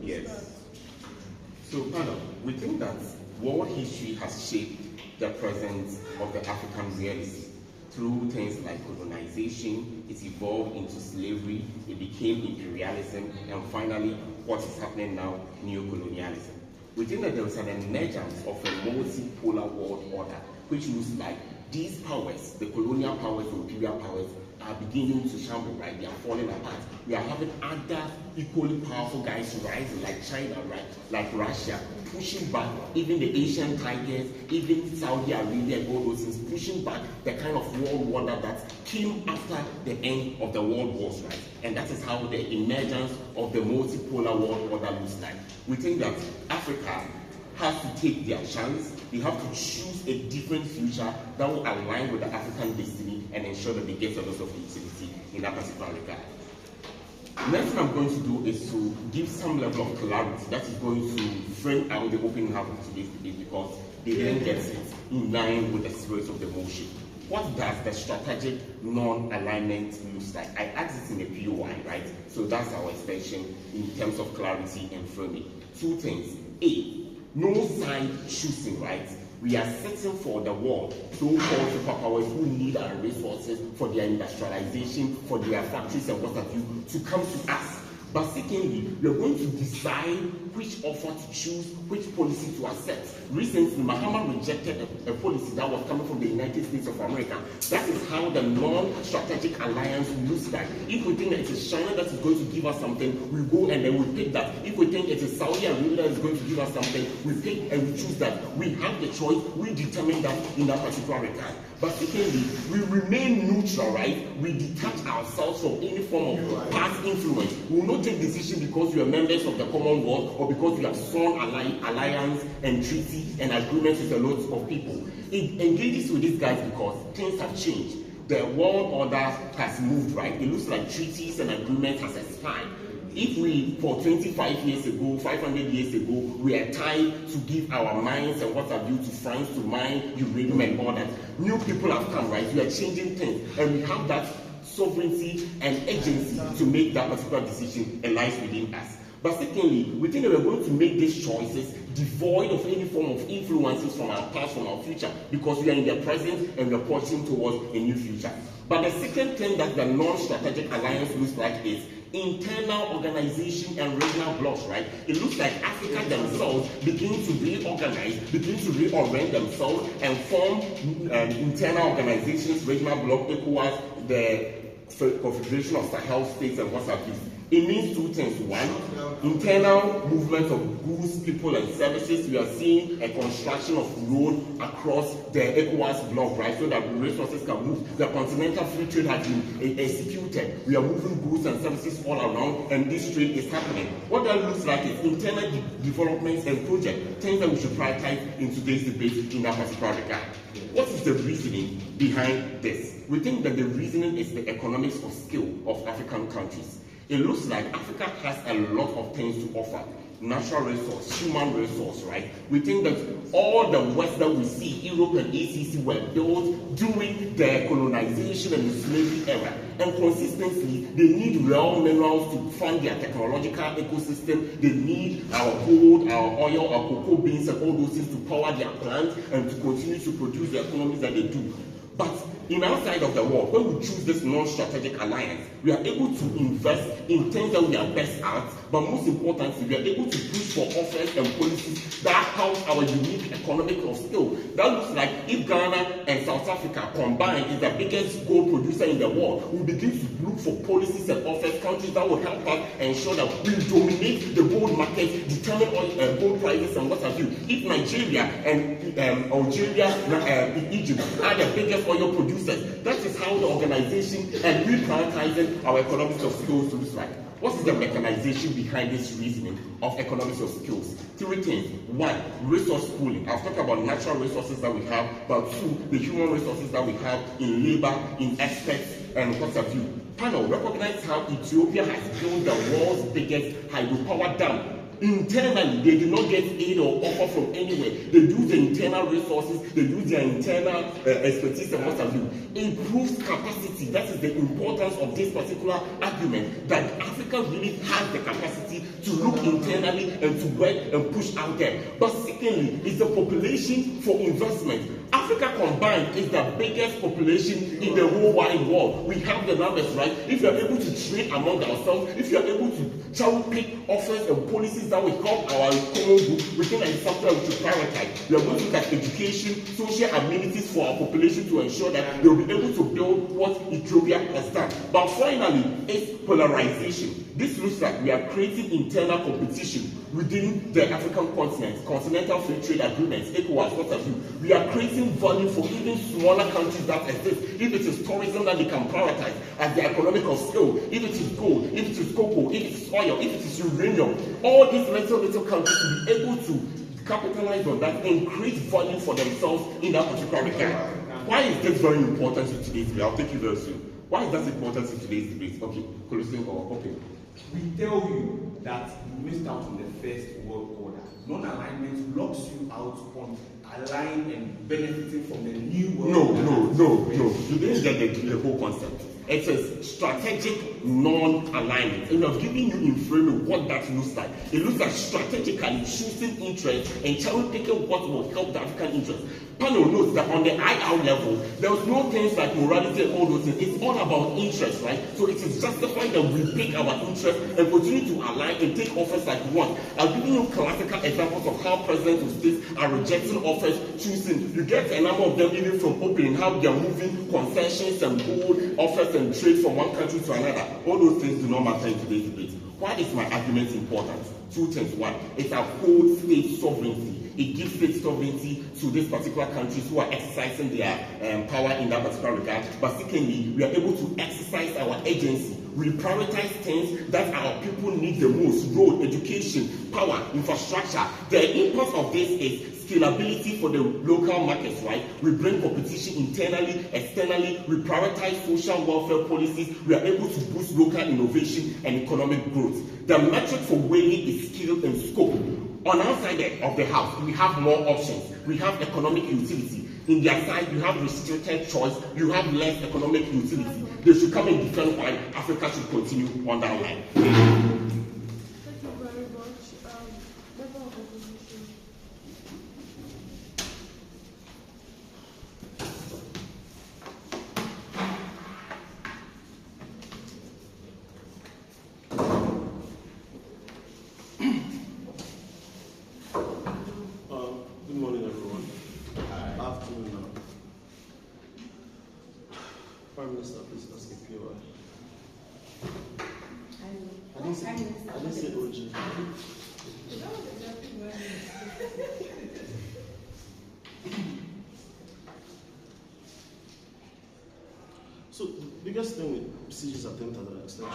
[SPEAKER 8] Yes. So, Tandoh, we think that world history has shaped the presence of the African reality through things like colonization. It evolved into slavery, it became imperialism, and finally, what is happening now, neocolonialism. We think that there is an emergence of a multipolar world order, which looks like these powers, the colonial powers, the imperial powers, are beginning to shamble, right? They are falling apart. We are having other equally powerful guys rising, like China, right? Like Russia, pushing back even the Asian tigers, even Saudi Arabia, and all those things, pushing back the kind of world order that came after the end of the world wars, right? And that is how the emergence of the multipolar world order looks like. We think that Africa has to take their chance. They have to choose a different future that will align with the African destiny and ensure that they get a lot of utility in that particular regard. Next thing I'm going to do is to give some level of clarity that is going to frame out the opening half of today's debate, because they didn't get it in line with the spirit of the motion. What does the strategic non-alignment look like? I asked it in a POI, right? So that's our extension in terms of clarity and framing. Two things. A, no side choosing, right? We are setting for the world, so-called superpowers who need our resources for their industrialization, for their factories and what have you, to come to us. But secondly, we are going to decide which offer to choose, which policy to accept. Recently, Mahama rejected a policy that was coming from the United States of America. That is how the non-strategic alliance looks like. If we think that it is China that is going to give us something, we go and then we pick that. If we think it is Saudi Arabia that is going to give us something, we pick and we choose that. We have the choice, we determine that in that particular regard. But secondly, we remain neutral, right? We detach ourselves from any form of past influence. We will not take decisions because we are members of the Commonwealth or because we have sworn alliance and treaty and agreements with a lot of people. It engages with these guys because things have changed. The world order has moved, right? It looks like treaties and agreements has expired. If we, for 25 years ago, 500 years ago, we are tied to give our mines and what have you to France to mine uranium and all that, new people have come, right? We are changing things, and we have that sovereignty and agency to make that particular decision, and lies within us. But secondly, we think that we're going to make these choices devoid of any form of influences from our past, from our future, because we are in the present and we're pushing towards a new future. But the second thing that the non-strategic alliance looks like is internal organization and regional blocks, right? It looks like Africa themselves begin to reorganize, begin to reorient themselves and form internal organizations, regional block, ECOWAS, the Confederation of Sahel States and what have you. It means two things. One, internal movement of goods, people and services. We are seeing a construction of road across the ECOWAS block, right, so that resources can move. The continental free trade has been executed. We are moving goods and services all around, and this trade is happening. What that looks like is internal developments and projects, things that we should prioritize in today's debate in that particular regard. What is the reasoning behind this? We think that the reasoning is the economics of skill of African countries. It looks like Africa has a lot of things to offer. Natural resource, human resource, right? We think that all the West that we see, Europe and ACC, were built during the colonization and the slavery era. And consistently, they need raw minerals to fund their technological ecosystem. They need our gold, our oil, our cocoa beans, and all those things to power their plants and to continue to produce the economies that they do. But in our side of the world, when we choose this non-strategic alliance, we are able to invest in things that we are best at, but most importantly, we are able to push for offers and policies that help our unique economic skill. That looks like if Ghana and South Africa combined is the biggest gold producer in the world, we begin to look for policies and offers, countries that will help us ensure that we dominate the gold market, determine gold prices and what have you. If Nigeria and Algeria, Egypt are the biggest oil producers, that is how the organization and reprioritizing our economics of skills looks like. What is the mechanization behind this reasoning of economics of skills? 3 things. 1, resource pooling. I've talked about natural resources that we have, but 2, the human resources that we have in labor, in experts, and what have you. Panel, recognize how Ethiopia has built the world's biggest hydropower dam. Internally, they do not get aid or offer from anywhere. They use the internal resources, they use their internal expertise and what have you. Improves capacity. That is the importance of this particular argument, that Africa really has the capacity to look internally and to work and push out there. But secondly, is the population for investment. Africa combined is the biggest population in the whole wide world. We have the numbers, right? If you are able to trade among ourselves, if you are able to cherry pick offers and policies that will help our common group, we think that it's something that we should prioritize. We are going to look at education, social amenities for our population to ensure that they will be able to build what Ethiopia has done. But finally, it's polarization. This looks like we are creating internal competition within the African continent, continental free trade agreements, ECOWAS, what have you. We are creating value for even smaller countries that exist. If it is tourism that they can prioritize as the economic of skill, if it is gold, if it is cocoa, if it is oil, if it is uranium, all these little countries will be able to capitalize on that and create value for themselves in that particular regard. Why is this very important in today's debate? I'll take you very soon. Why is that important in today's debate? Okay, Kolosing or okay.
[SPEAKER 4] We tell you that you missed out on the first world order. Non-alignment locks you out on aligning and benefiting from the new world order.
[SPEAKER 8] No. You didn't get the whole concept. It's a strategic non-alignment. And I've given you in framing what that looks like. It looks like strategically choosing interest and cherry picking what will help the African interest. Panel notes that on the IR level, there was no things like morality and all those things. It's all about interest, right? So it is justified that we pick our interest and continue to align and take offers like one. I've given you classical examples of how presidents of states are rejecting offers, choosing. You get a number of them even from opening, how they are moving concessions and gold offers and trade from one country to another. All those things do not matter in today's debate. Why is my argument important? 2 things. 1, it upholds state sovereignty. It gives state sovereignty to these particular countries who are exercising their power in that particular regard. But secondly, we are able to exercise our agency. We prioritize things that our people need the most: road, education, power, infrastructure. The impulse of this is scalability for the local markets, right? We bring competition internally, externally. We prioritize social welfare policies. We are able to boost local innovation and economic growth. The metric for weighing is skill and scope. On our side of the house, we have more options. We have economic utility. In their side, you have restricted choice. You have less economic utility. They should come and defend why Africa should continue on that line.
[SPEAKER 2] Thank you very much. Member of opposition.
[SPEAKER 6] Good morning, everyone. Afternoon now. Prime Minister, please ask a POI. I didn't say OG. So the biggest thing with CG's attempt at an extension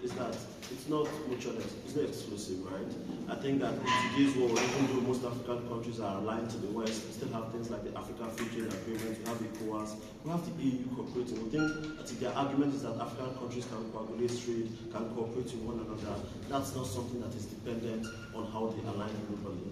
[SPEAKER 6] is that it's not mutual, it's not exclusive, right? I think that in today's world, even though most African countries are aligned to the West, we still have things like the African Free Trade Agreement, we have the ECOWAS, we have the EU cooperating. We think that their argument is that African countries can coagulate trade, can cooperate with one another. That's not something that is dependent on how they align globally.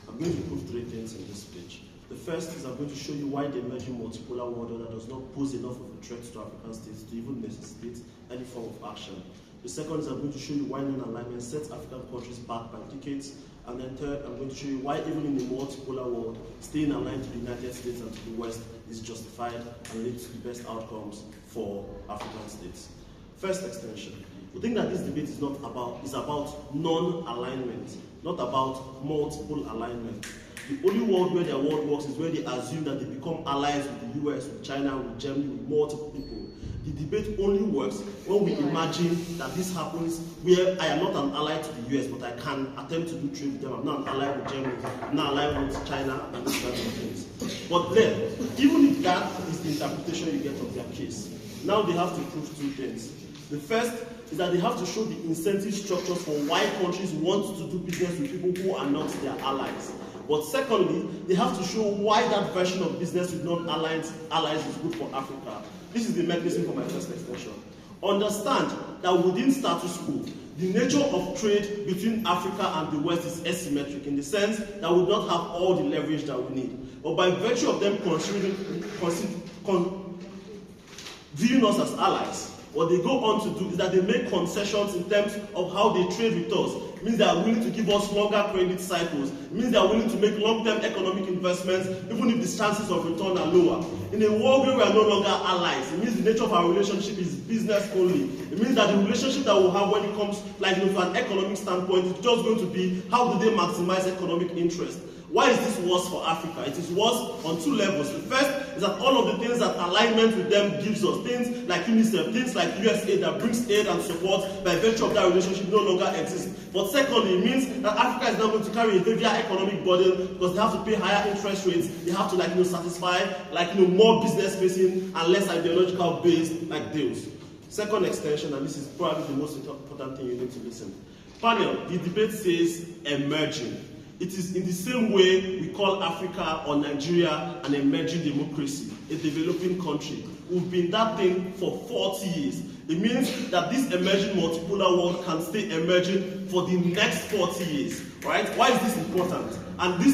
[SPEAKER 6] I'm going to prove 3 things in this speech. The first is I'm going to show you why the emerging multipolar world order does not pose enough of a threat to African states to even necessitate any form of action. The second is I'm going to show you why non-alignment sets African countries back by decades. And then third, I'm going to show you why even in the multipolar world, staying aligned to the United States and to the West is justified and leads to the best outcomes for African states. First extension. We think that this debate is about non-alignment, not about multiple alignment. The only world where their world works is where they assume that they become allies with the US, with China, with Germany, with multiple people. The debate only works when we imagine that this happens where I am not an ally to the US, but I can attempt to do trade with them. I'm not an ally with Germany, I'm not an ally with China, and these kinds of things. But then, even if that is the interpretation you get of their case, now they have to prove two things. The first is that they have to show the incentive structures for why countries want to do business with people who are not their allies. But secondly, they have to show why that version of business with non-allies is good for Africa. This is the mechanism for my first extension. Understand that within status quo, the nature of trade between Africa and the West is asymmetric in the sense that we do not have all the leverage that we need. But by virtue of them viewing us as allies, what they go on to do is that they make concessions in terms of how they trade with us. It means they are willing to give us longer credit cycles. It means they are willing to make long-term economic investments, even if the chances of return are lower. In a world where we are no longer allies, it means the nature of our relationship is business only. It means that the relationship that we'll have when it comes to an economic standpoint is just going to be how do they maximize economic interest. Why is this worse for Africa? It is worse on two levels. The first is that all of the things that alignment with them gives us, things like UNICEF, things like USAID that brings aid and support by virtue of that relationship no longer exist. But secondly, it means that Africa is now going to carry a heavier economic burden because they have to pay higher interest rates. They have to satisfy more business facing and less ideological based deals. Second extension, and this is probably the most important thing you need to listen. Panel, the debate says emerging. It is in the same way we call Africa or Nigeria an emerging democracy, a developing country. We've been that thing for 40 years. It means that this emerging multipolar world can stay emerging for the next 40 years, right? Why is this important? And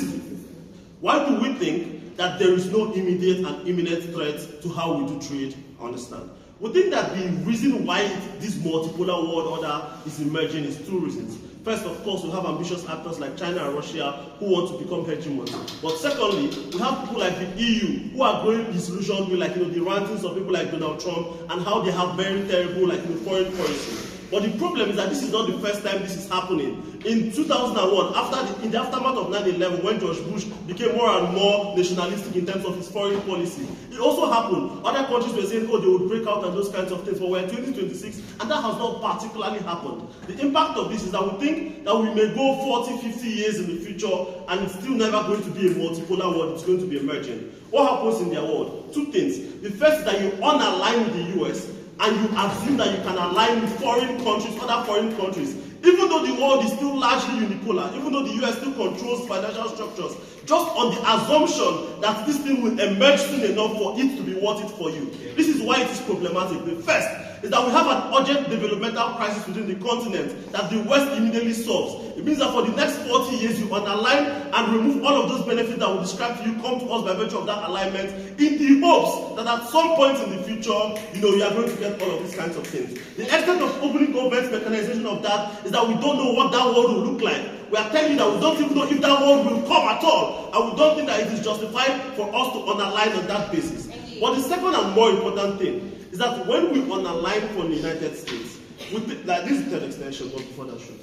[SPEAKER 6] why do we think that there is no immediate and imminent threat to how we do trade? Understand? We think that the reason why this multipolar world order is emerging is two reasons. First, of course, we have ambitious actors like China and Russia who want to become hegemons. But secondly, we have people like the EU who are growing disillusioned with the rantings of people like Donald Trump and how they have very terrible foreign policy. But the problem is that this is not the first time this is happening. In 2001, in the aftermath of 9/11, when George Bush became more and more nationalistic in terms of his foreign policy, it also happened. Other countries were saying, they would break out and those kinds of things. But we're in 2026, and that has not particularly happened. The impact of this is that we think that we may go 40, 50 years in the future, and it's still never going to be a multipolar world. It's going to be emerging. What happens in their world? Two things. The first is that you unalign with the US, and you assume that you can align with foreign countries, other foreign countries. Even though the world is still largely unipolar, even though the US still controls financial structures, just on the assumption that this thing will emerge soon enough for it to be worth it for you. This is why it is problematic. The first is that we have an urgent developmental crisis within the continent that the West immediately solves. It means that for the next 40 years, you unalign and remove all of those benefits that we described to you come to us by virtue of that alignment in the hopes that at some point in the future, you are going to get all of these kinds of things. The extent of opening government mechanization of that is that we don't know what that world will look like. We are telling you that we don't even know if that world will come at all, and we don't think that it is justified for us to unalign on that basis. But the second and more important thing is that when we unalign from the United States, this is the third extension, but before that show.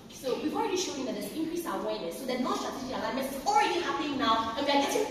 [SPEAKER 5] So we've already shown that there's increased awareness. So the non-strategic alignment is already happening now, and we are getting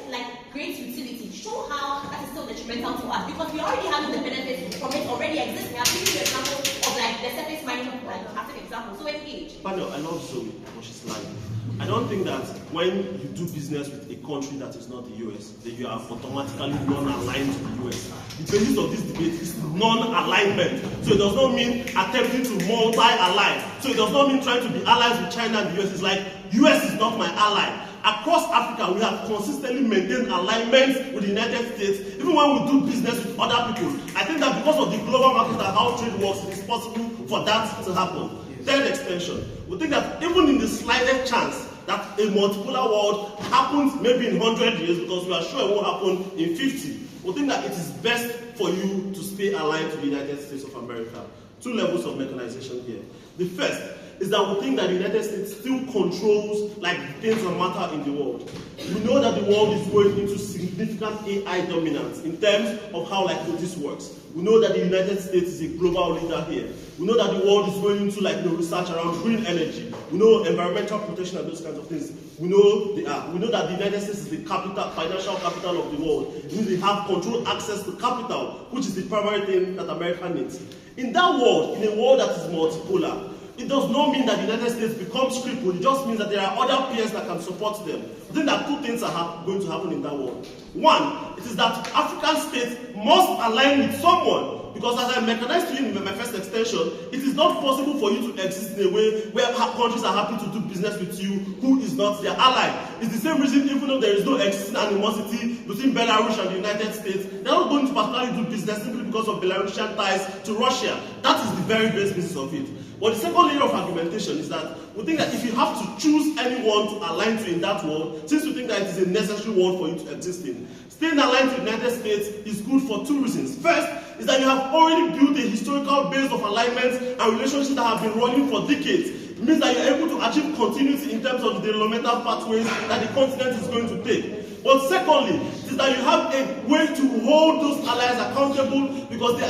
[SPEAKER 5] great utility. Show how that is still detrimental to us because we already have the benefits from it already existing. I'm giving you an example of the surface mining of classic example. So engage.
[SPEAKER 6] Panel, I love Zoe, but she's lying. I don't think that when you do business with a country that is not the US, that you are automatically non-aligned to the US. The basis of this debate is non-alignment. So it does not mean attempting to multi-align. So it does not mean trying to be allies with China and the US. It's like, US is not my ally. Across Africa, we have consistently maintained alignments with the United States, even when we do business with other people. I think that because of the global market and how trade works, it is possible for that to happen. Third extension, we think that even in the slightest chance that a multipolar world happens maybe in 100 years, because we are sure it won't happen in 50, we think that it is best for you to stay aligned to the United States of America. Two levels of mechanization here. The first is that we think that the United States still controls like the things that matter in the world. We know that the world is going into significant AI dominance in terms of how like this works. We know that the United States is a global leader here. We know that the world is going into like research around green energy. We know environmental protection and those kinds of things. We know they are. We know that the United States is the capital, financial capital of the world. It means they have control access to capital, which is the primary thing that America needs. In that world, in a world that is multipolar, it does not mean that the United States becomes crippled. It just means that there are other peers that can support them. I think that two things are going to happen in that world. One, it is that African states must align with someone. Because as I mechanized to you in my first extension, it is not possible for you to exist in a way where countries are happy to do business with you who is not their ally. It's the same reason, even though there is no existing animosity between Belarus and the United States, they are not going to particularly do business simply because of Belarusian ties to Russia. That is the very base business of it. But the second layer of argumentation is that we think that if you have to choose anyone to align to in that world, since we think that it is a necessary world for you to exist in, staying aligned to the United States is good for two reasons. First is that you have already built a historical base of alignments and relationships that have been running for decades. It means that you're able to achieve continuity in terms of the developmental pathways that the continent is going to take. But secondly, it is that you have a way to hold those allies accountable because they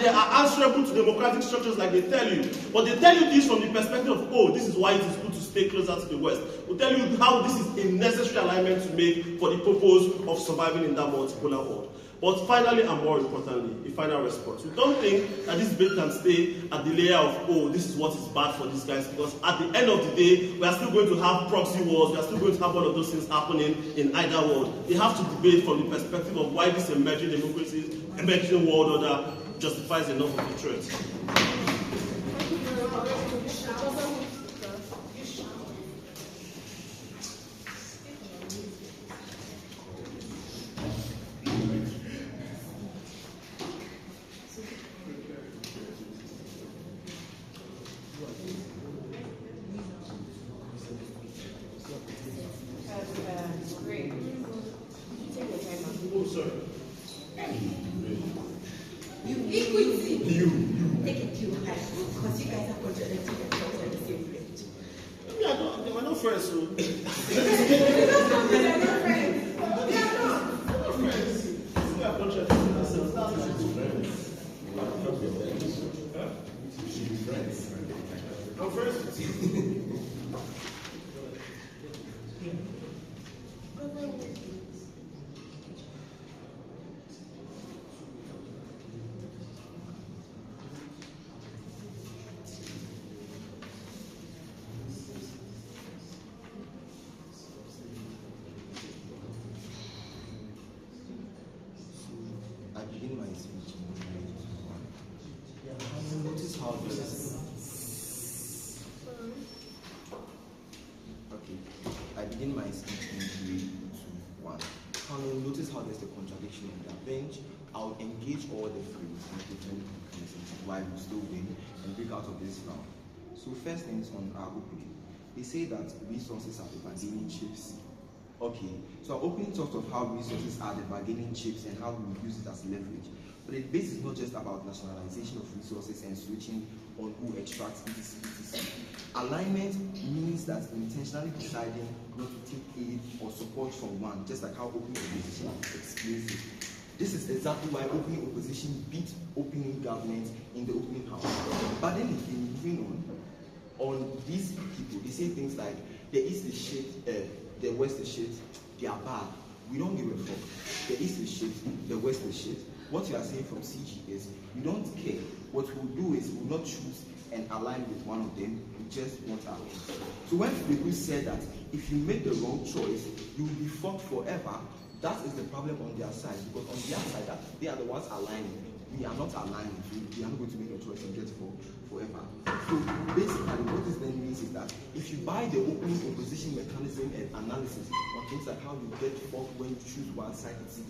[SPEAKER 6] are answerable to democratic structures like they tell you. But they tell you this from the perspective of, oh, this is why it is good to stay closer to the West. We'll tell you how this is a necessary alignment to make for the purpose of surviving in that multipolar world. But finally, and more importantly, a final response. We don't think that this debate can stay at the layer of, oh, this is what is bad for these guys, because at the end of the day, we are still going to have proxy wars, we are still going to have all of those things happening in either world. They have to debate from the perspective of why this emerging democracies, emerging world order justifies enough of the threat.
[SPEAKER 7] I'll engage all the three different mechanisms while we still win and break out of this round. So first things on our opening. They say that resources are the bargaining chips. Okay, so our opening talks of how resources are the bargaining chips and how we use it as leverage. But the base is not just about nationalization of resources and switching on who extracts etc. Alignment means that intentionally deciding not to take aid or support from one, just like how opening opposition explains it. This is exactly why opening opposition beat opening government in the opening house. But then again, moving on these people, they say things like, the East is shit, the West is shit, they are bad. We don't give a fuck. The East is shit, the West is shit. What you are saying from CG is, we don't care. What we'll do is, we'll not choose and align with one of them, we just want our own. So when Fleku said that, if you make the wrong choice, you will be fucked forever, that is the problem on their side, because on their side, that they are the ones aligning. We are not aligning. We are not going to make a choice and get forever. So basically, what this then means is that if you buy the opening opposition mechanism and analysis on things like how you get fucked when you choose one side, etc.,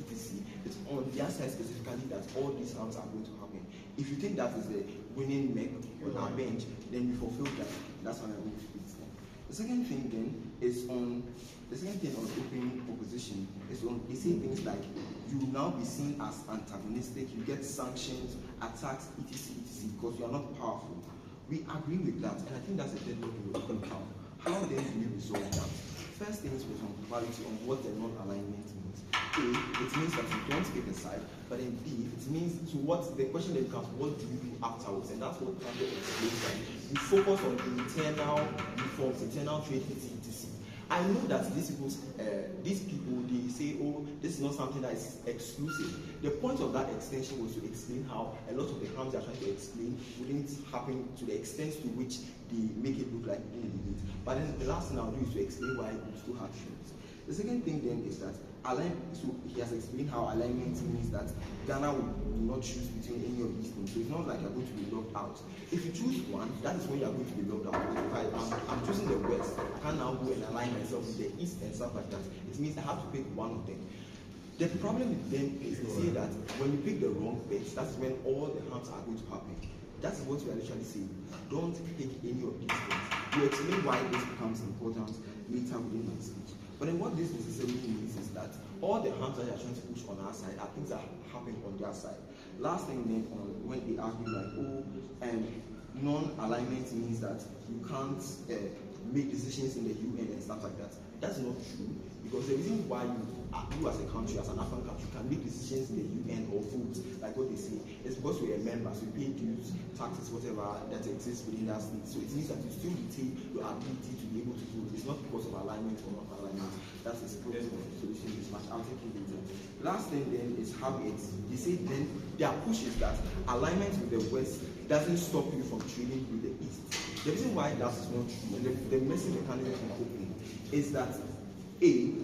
[SPEAKER 7] it's on their side specifically that all these rounds are going to happen. If you think that is the winning mech on our bench, then we fulfill that. That's why I will speak.
[SPEAKER 9] The second thing on open opposition is on saying things like you will now be seen as antagonistic, you get sanctions, attacks, etc., because you are not powerful. We agree with that, and I think that's a deadlock we will count. How then do we resolve that? First things with some clarity on what the non-alignment means. A, it means that you don't pick a side, but then B, it means to what the question that comes, what do you do afterwards? And that's what Tandoh explains that you focus on the internal reforms, internal trade, etc. I know that these people, they say, oh, this is not something that is exclusive. The point of that extension was to explain how a lot of the harms they are trying to explain wouldn't happen to the extent to which they make it look like illegal. But then the last thing I'll do is to explain why it still have shoes. The second thing then is that so he has explained how alignment means that Ghana will not choose between any of these things. So it's not like you're going to be locked out. If you choose one, that is when you're going to be locked out. If I'm choosing the West, I can now go and align myself with the East and stuff like that. It means I have to pick one of them. The problem with them is they say that when you pick the wrong bet, that's when all the harms are going to happen. That's what we are literally saying. Don't pick any of these things. You explain why this becomes important later within my speech. But then what this necessarily means is that all the harms that they are trying to push on our side are things that happen on their side. Last thing then, when they argue like, non-alignment means that you can't make decisions in the UN and stuff like that. That's not true, because the reason why you as a country, as an African country, can make decisions in the UN or vote, like what they say, is because we're members, we pay dues, taxes, whatever that exists within that state. So it means that you still retain your ability to be able to vote. It's not because of alignment or not alignment. That's a problem of solution mismatch. I'll take it later. Last thing then is how they say then their push is that alignment with the West doesn't stop you from trading with the East. The reason why that is not true, and the messing mechanism from opening, is that the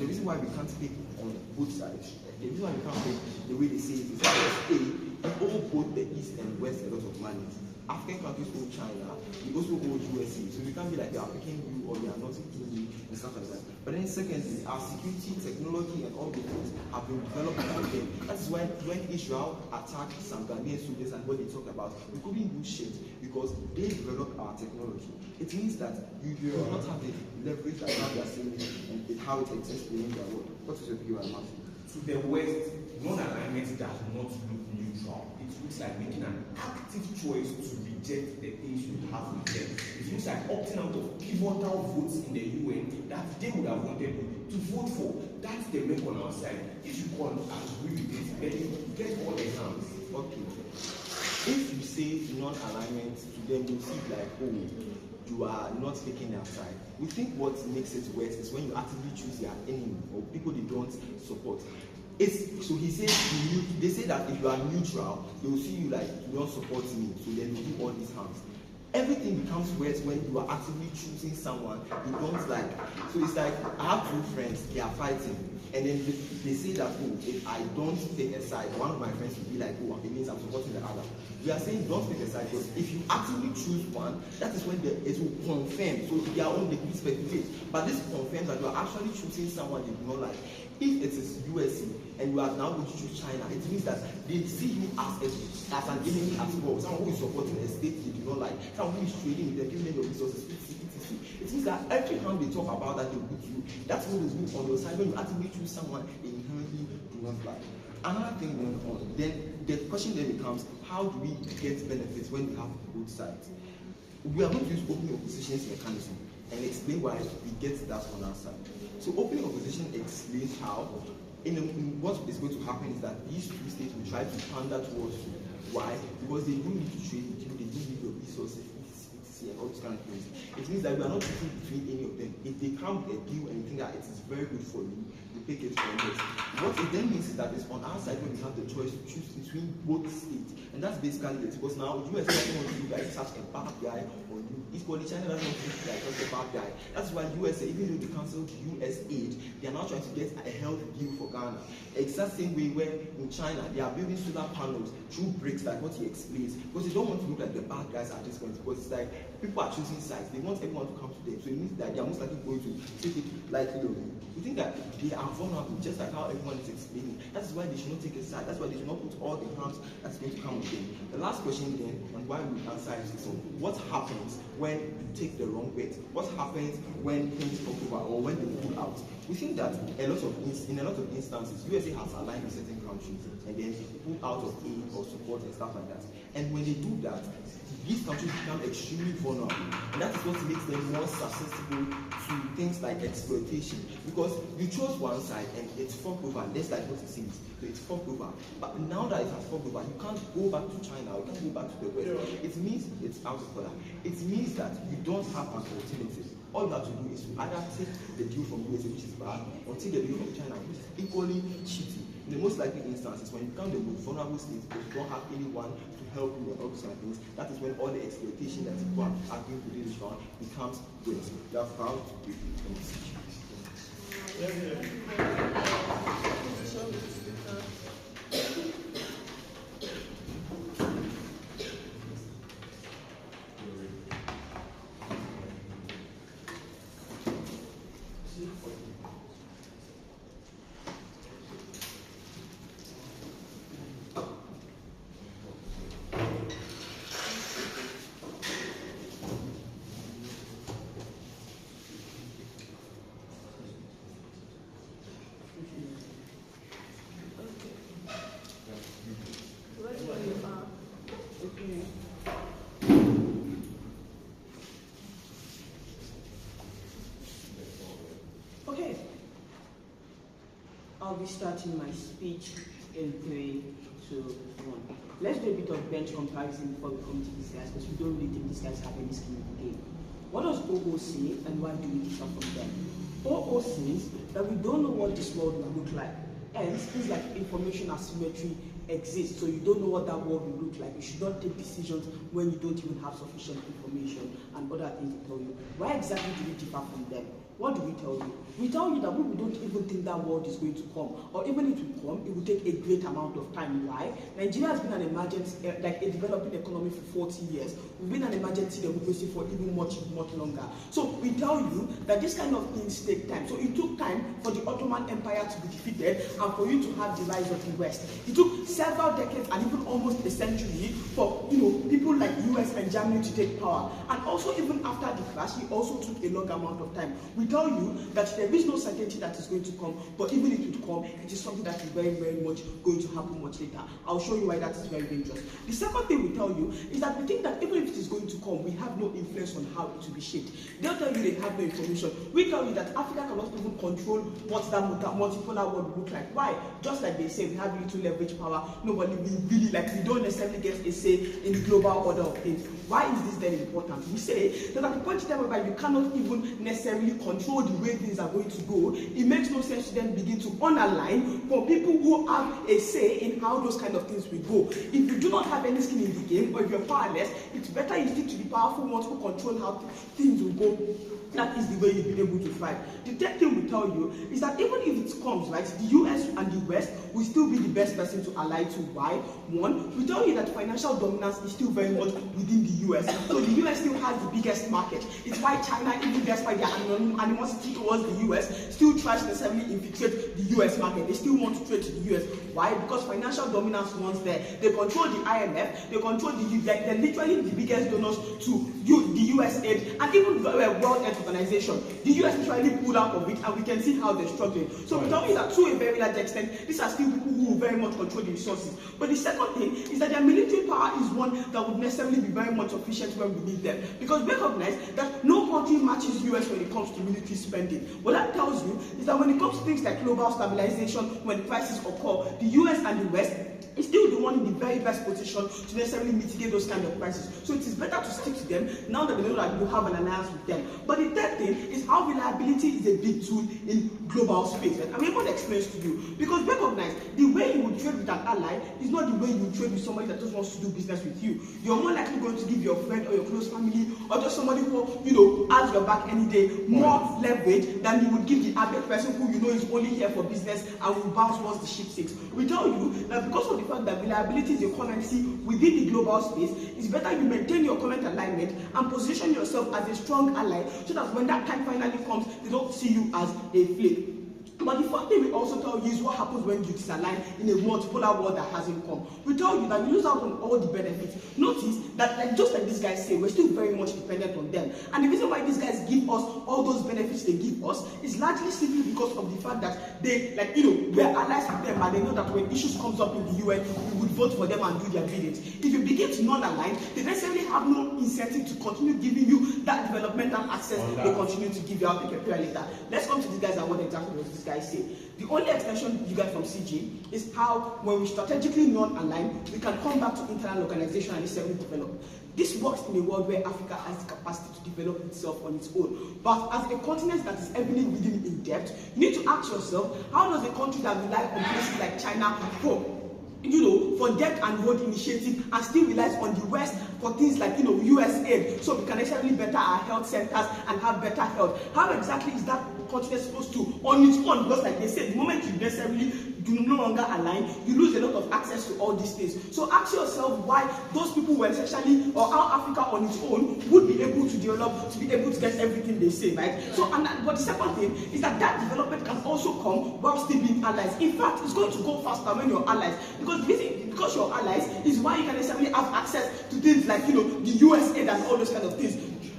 [SPEAKER 9] reason why we can't pick on both sides, the reason why we can't pick the way they say it is because we owe both the East and West a lot of money. African countries owe China, we also owe USA, so we can't be like they are picking you or they are not picking you and stuff like that. But then secondly, our security, technology and all these things have been developed by them. That is why when Israel attacked some Ghanaian soldiers and what they talked about, we couldn't do shit because they developed our technology. It means that you do not have the leverage that now they are saying and how it exists within their world. What is your view on that?
[SPEAKER 4] To the West, non-alignment does not look neutral. It looks like making an active choice to reject the things you have with them. It looks like opting out of pivotal votes in the UN that they would have wanted to vote for. That's the make on our side. If you can't agree with it, then you get all the hands.
[SPEAKER 9] Okay. If you say non-alignment to them, you see like, you are not taking their side. We think what makes it worse is when you actively choose their enemy or people they don't support. So he says, they say that if you are neutral, they will see you like you don't support me, so then you do all these harms. Everything becomes worse when you are actively choosing someone you don't like. So it's like, I have two friends, they are fighting, and then they say that, if I don't take a side, one of my friends will be like, it means I'm supporting the other. We are saying don't take a side, because if you actively choose one, that is when it will confirm. So their own degree speculate. But this confirms that you are actually choosing someone you do not like. If it is USA and you are now going to choose China, it means that they see you as an enemy as well. Someone who is supporting a state they do not like, someone who is trading with them, giving them your resources, etc. It means that every time they talk about that, they will you. That's what is good on your side. When you actively choose someone they inherently do not like. Another thing then the question then becomes, how do we get benefits when we have both sides? We are going to use open opposition's mechanism and explain why we get that on our side. So open opposition explains how, what is going to happen is that these two states will try to pander towards you. Why? Because they do need to trade with you, they do need your resources, etc. and all these kind of things. It means that we are not choosing between any of them. If they come with a deal and you think that it is very good for you, you pick it from it. What it then means is that it's on our side when we have the choice to choose between both states. And that's basically it. Because now USA doesn't want you guys such a bad guy or you. Equally, China doesn't want you like such a bad guy. That's why USA, even though they cancelled US aid, they are now trying to get a health deal for Ghana. It's that same way where in China they are building solar panels through bricks, like what he explains, because they don't want to look like the bad guys at this point. Because it's like people are choosing sides. They want everyone to come to them. So it means that they are most likely going to take it lightly. We think that they are vulnerable, just like how everyone is explaining. That is why they should not take a side. That's why they should not put all the harms that's going to come with them. The last question then, and why we answer is what happens when you take the wrong bet? What happens when things come over or when they pull out? We think that in a lot of instances, USA has aligned with certain countries and then pull out of aid or support and stuff like that. And when they do that, these countries become extremely vulnerable, and that is what makes them more susceptible to things like exploitation. Because you chose one side and it's fucked over, that's like what it seems. So it's fucked over. But now that it has fucked over, you can't go back to China, you can't go back to the West. It means it's out of order. It means that you don't have an alternative. All you have to do is to either take the deal from USA, which is bad, or take the deal from China, which is equally shitty. In the most likely instances, when you become the most vulnerable state, because you don't have anyone to help you and all these kind of things, that is when all the exploitation that people are arguing within this round becomes great. You are proud to be in this
[SPEAKER 3] I'll be starting my speech in 3, 2, 1. Let's do a bit of bench comparison before we come to these guys, because we don't really think these guys have any skin in the game. What does OO say, and why do we differ from them? OO says that we don't know what this world will look like. Hence, things like information asymmetry exists, so you don't know what that world will look like. You should not take decisions when you don't even have sufficient information and other things to tell you. Why exactly do we differ from them? What do we tell you? We tell you that we don't even think that world is going to come, or even if it will come, it will take a great amount of time. Why? Nigeria has been an emergency, like a developing economy for 40 years. We've been an emergency democracy for even much longer. So we tell you that this kind of things take time. So it took time for the Ottoman Empire to be defeated and for you to have the rise of the West. It took several decades and even almost a century for people like US and Germany to take power. And also even after the crash, it also took a long amount of time. We tell you that there is no certainty that is going to come, but even if it will come, it is something that is very, very much going to happen much later. I'll show you why that is very dangerous. The second thing we tell you is that we think that even if it is going to come, we have no influence on how it will be shaped. They'll tell you they have no information. We tell you that Africa cannot even control what that multipolar world will look like. Why? Just like they say, we have little leverage power. Nobody really we don't necessarily get a say in the global order of things. Why is this then important? We say that at the point in time whereby you cannot even necessarily control the way things are going to go, it makes no sense to then begin to unalign for people who have a say in how those kind of things will go. If you do not have any skin in the game, or if you're powerless, it's better you stick to the powerful ones who control how things will go. That is the way you'll be able to thrive. The third thing we tell you is that even if it comes, right, the US and the West will still be the best person to ally to. Why? One, we tell you that financial dominance is still very much within the US. So the US still has the biggest market. It's why China, even despite their animosity towards the US, still tries to necessarily infiltrate the US market. They still want to trade to the US. Why? Because financial dominance runs there. They control the IMF, they control they're literally the biggest donors to the US aid, and even the World Health Organization. The US literally pulled out of it, and we can see how they're struggling. So we tell you that to a very large extent, these are still people who very much control the resources. But the second thing is that their military power is one that would necessarily be very much sufficient when we need them. Because we recognize that no country matches US when it comes to military spending. What that tells you is that when it comes to things like global stabilization, when crises occur, the US and the West is still the one in the very best position to necessarily mitigate those kind of crises. So it is better to stick to them now that we know that you have an alliance with them. But the third thing is how reliability is a big tool in global space. And I'm able to explain this to you because recognize the way you would trade with an ally is not the way you would trade with somebody that just wants to do business with you. You're more likely going to give your friend or your close family or just somebody who has your back any day more leverage than you would give the average person who is only here for business and will bounce once the ship sinks. We tell you that because of the the fact that reliability is a currency within the global space, it's better you maintain your current alignment and position yourself as a strong ally so that when that time finally comes, they don't see you as a flake. But the fourth thing we also tell you is what happens when you disalign in a multipolar world that hasn't come. We tell you that you lose out on all the benefits. Notice that, just like these guys say, we're still very much dependent on them. And the reason why these guys give us all those benefits they give us is largely simply because of the fact that they, we're allies with them, and they know that when issues comes up in the UN, we would vote for them and do their biddings. If you begin to non-align, they necessarily have no incentive to continue giving you that developmental access they continue to give you. I'll take a prayer later. Let's come to these guys and what exactly was this guys say. The only extension you get from CG is how, when we strategically non-align, we can come back to internal organization and necessarily develop. This works in a world where Africa has the capacity to develop itself on its own. But as a continent that is heavily reading in depth, you need to ask yourself, how does a country that relies on places like China for debt and road initiative and still relies on the West for things like US aid, so we can necessarily better our health centers and have better health? How exactly is that continent supposed to on its own? Because like they said, the moment you necessarily do no longer align, you lose a lot of access to all these things. So ask yourself why those people were essentially, or how Africa on its own would be able to develop, to be able to get everything they say, right? So, but the second thing is that development can also come while still being allies. In fact, it's going to go faster when you're allies, because you're allies is why you can necessarily have access to things like the US aid and all those kind of things.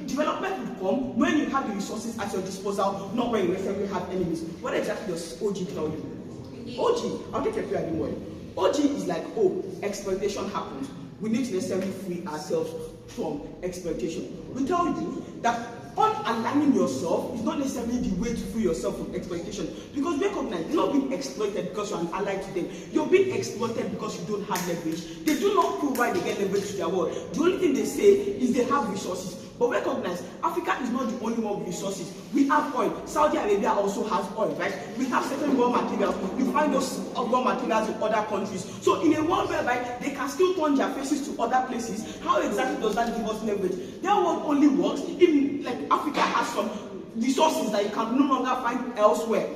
[SPEAKER 3] Development will come when you have the resources at your disposal, not when you necessarily have enemies. What exactly does OG tell you? OG, I'll take a few anymore. OG is like, exploitation happens. We need to necessarily free ourselves from exploitation. We tell you that unaligning yourself is not necessarily the way to free yourself from exploitation. Because recognize, you're not being exploited because you're an ally to them. You're being exploited because you don't have leverage. They do not prove why they get leverage to their world. The only thing they say is they have resources. But recognize, Africa is not the only one with resources. We have oil. Saudi Arabia also has oil, right? We have certain raw materials. You find those raw materials in other countries. So in a world whereby they can still turn their faces to other places, how exactly does that give us leverage? Their world only works if Africa has some resources that you can no longer find elsewhere,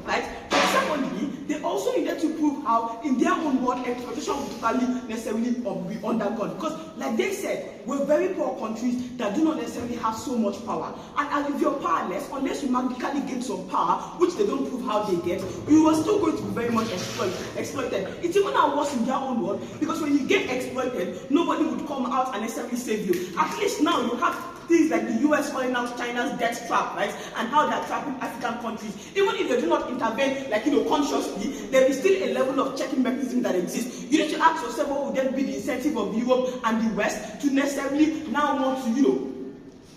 [SPEAKER 3] right? But secondly, they also needed to prove how in their own world exploitation would totally necessarily be undergone. Because like they said, we're very poor countries that do not necessarily have so much power. And if you're powerless, unless you magically gain some power, which they don't prove how they get, you are still going to be very much exploited. It's even worse in their own world, because when you get exploited, nobody would come out and necessarily save you. At least now you have things like the US calling out China's debt trap, right? And how they're trapping African countries. Even if they do not intervene, consciously, there is still a level of checking mechanism that exists. You need to ask yourself, what would then be the incentive of Europe and the West to necessarily now want to,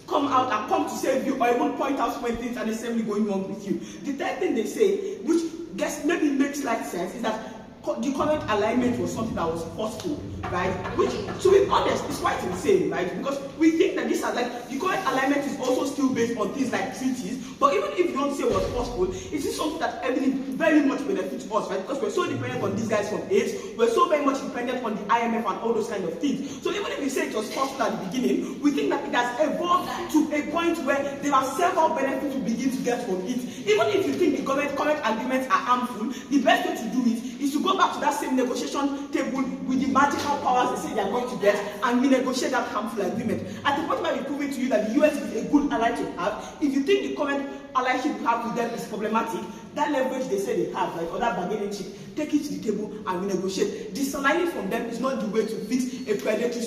[SPEAKER 3] come out and come to save you, or even point out when things are necessarily going wrong with you. The third thing they say, which maybe makes slight sense, is that the current alignment was something that was forceful, right? Which, to be honest, is quite insane, right? Because we think that this the current alignment is also still based on things like treaties, but even if you don't say it was forceful, it is something that very much benefits us, right? Because we're so dependent on these guys from AIDS, we're so very much dependent on the IMF and all those kind of things. So even if we say it was forceful at the beginning, we think that it has evolved to a point where there are several benefits we begin to get from it. Even if you think the current agreements are harmful, the best way to do it is to go back to that same negotiation table with the magical powers they say they are going to get and renegotiate that harmful agreement. At the point where we prove it to you that the US is a good ally to have, if you think the current allyship you have with them is problematic, that leverage they say they have, or that bargaining chip, take it to the table and renegotiate. Disaligning from them is not the way to fix a predatory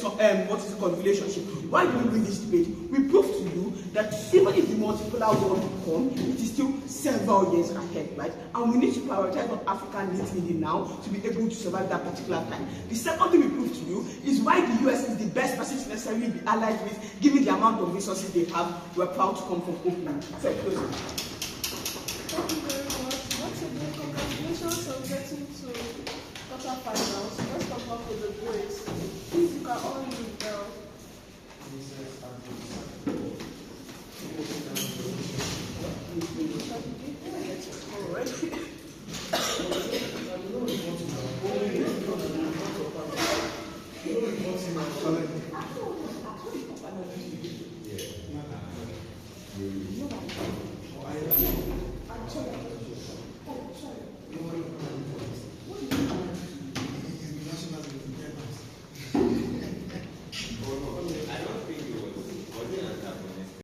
[SPEAKER 3] relationship. Why do we win this debate? We prove to you that even if the multipolar world will come, it is still several years ahead, right? And we need to prioritize what Africa needs in the now to be able to survive that particular time. The second thing we prove to you is why the US is the best person to necessarily be allied with, given the amount of resources they have. We're proud to come from Opp Bench. So, closing.
[SPEAKER 2] Thank you very much.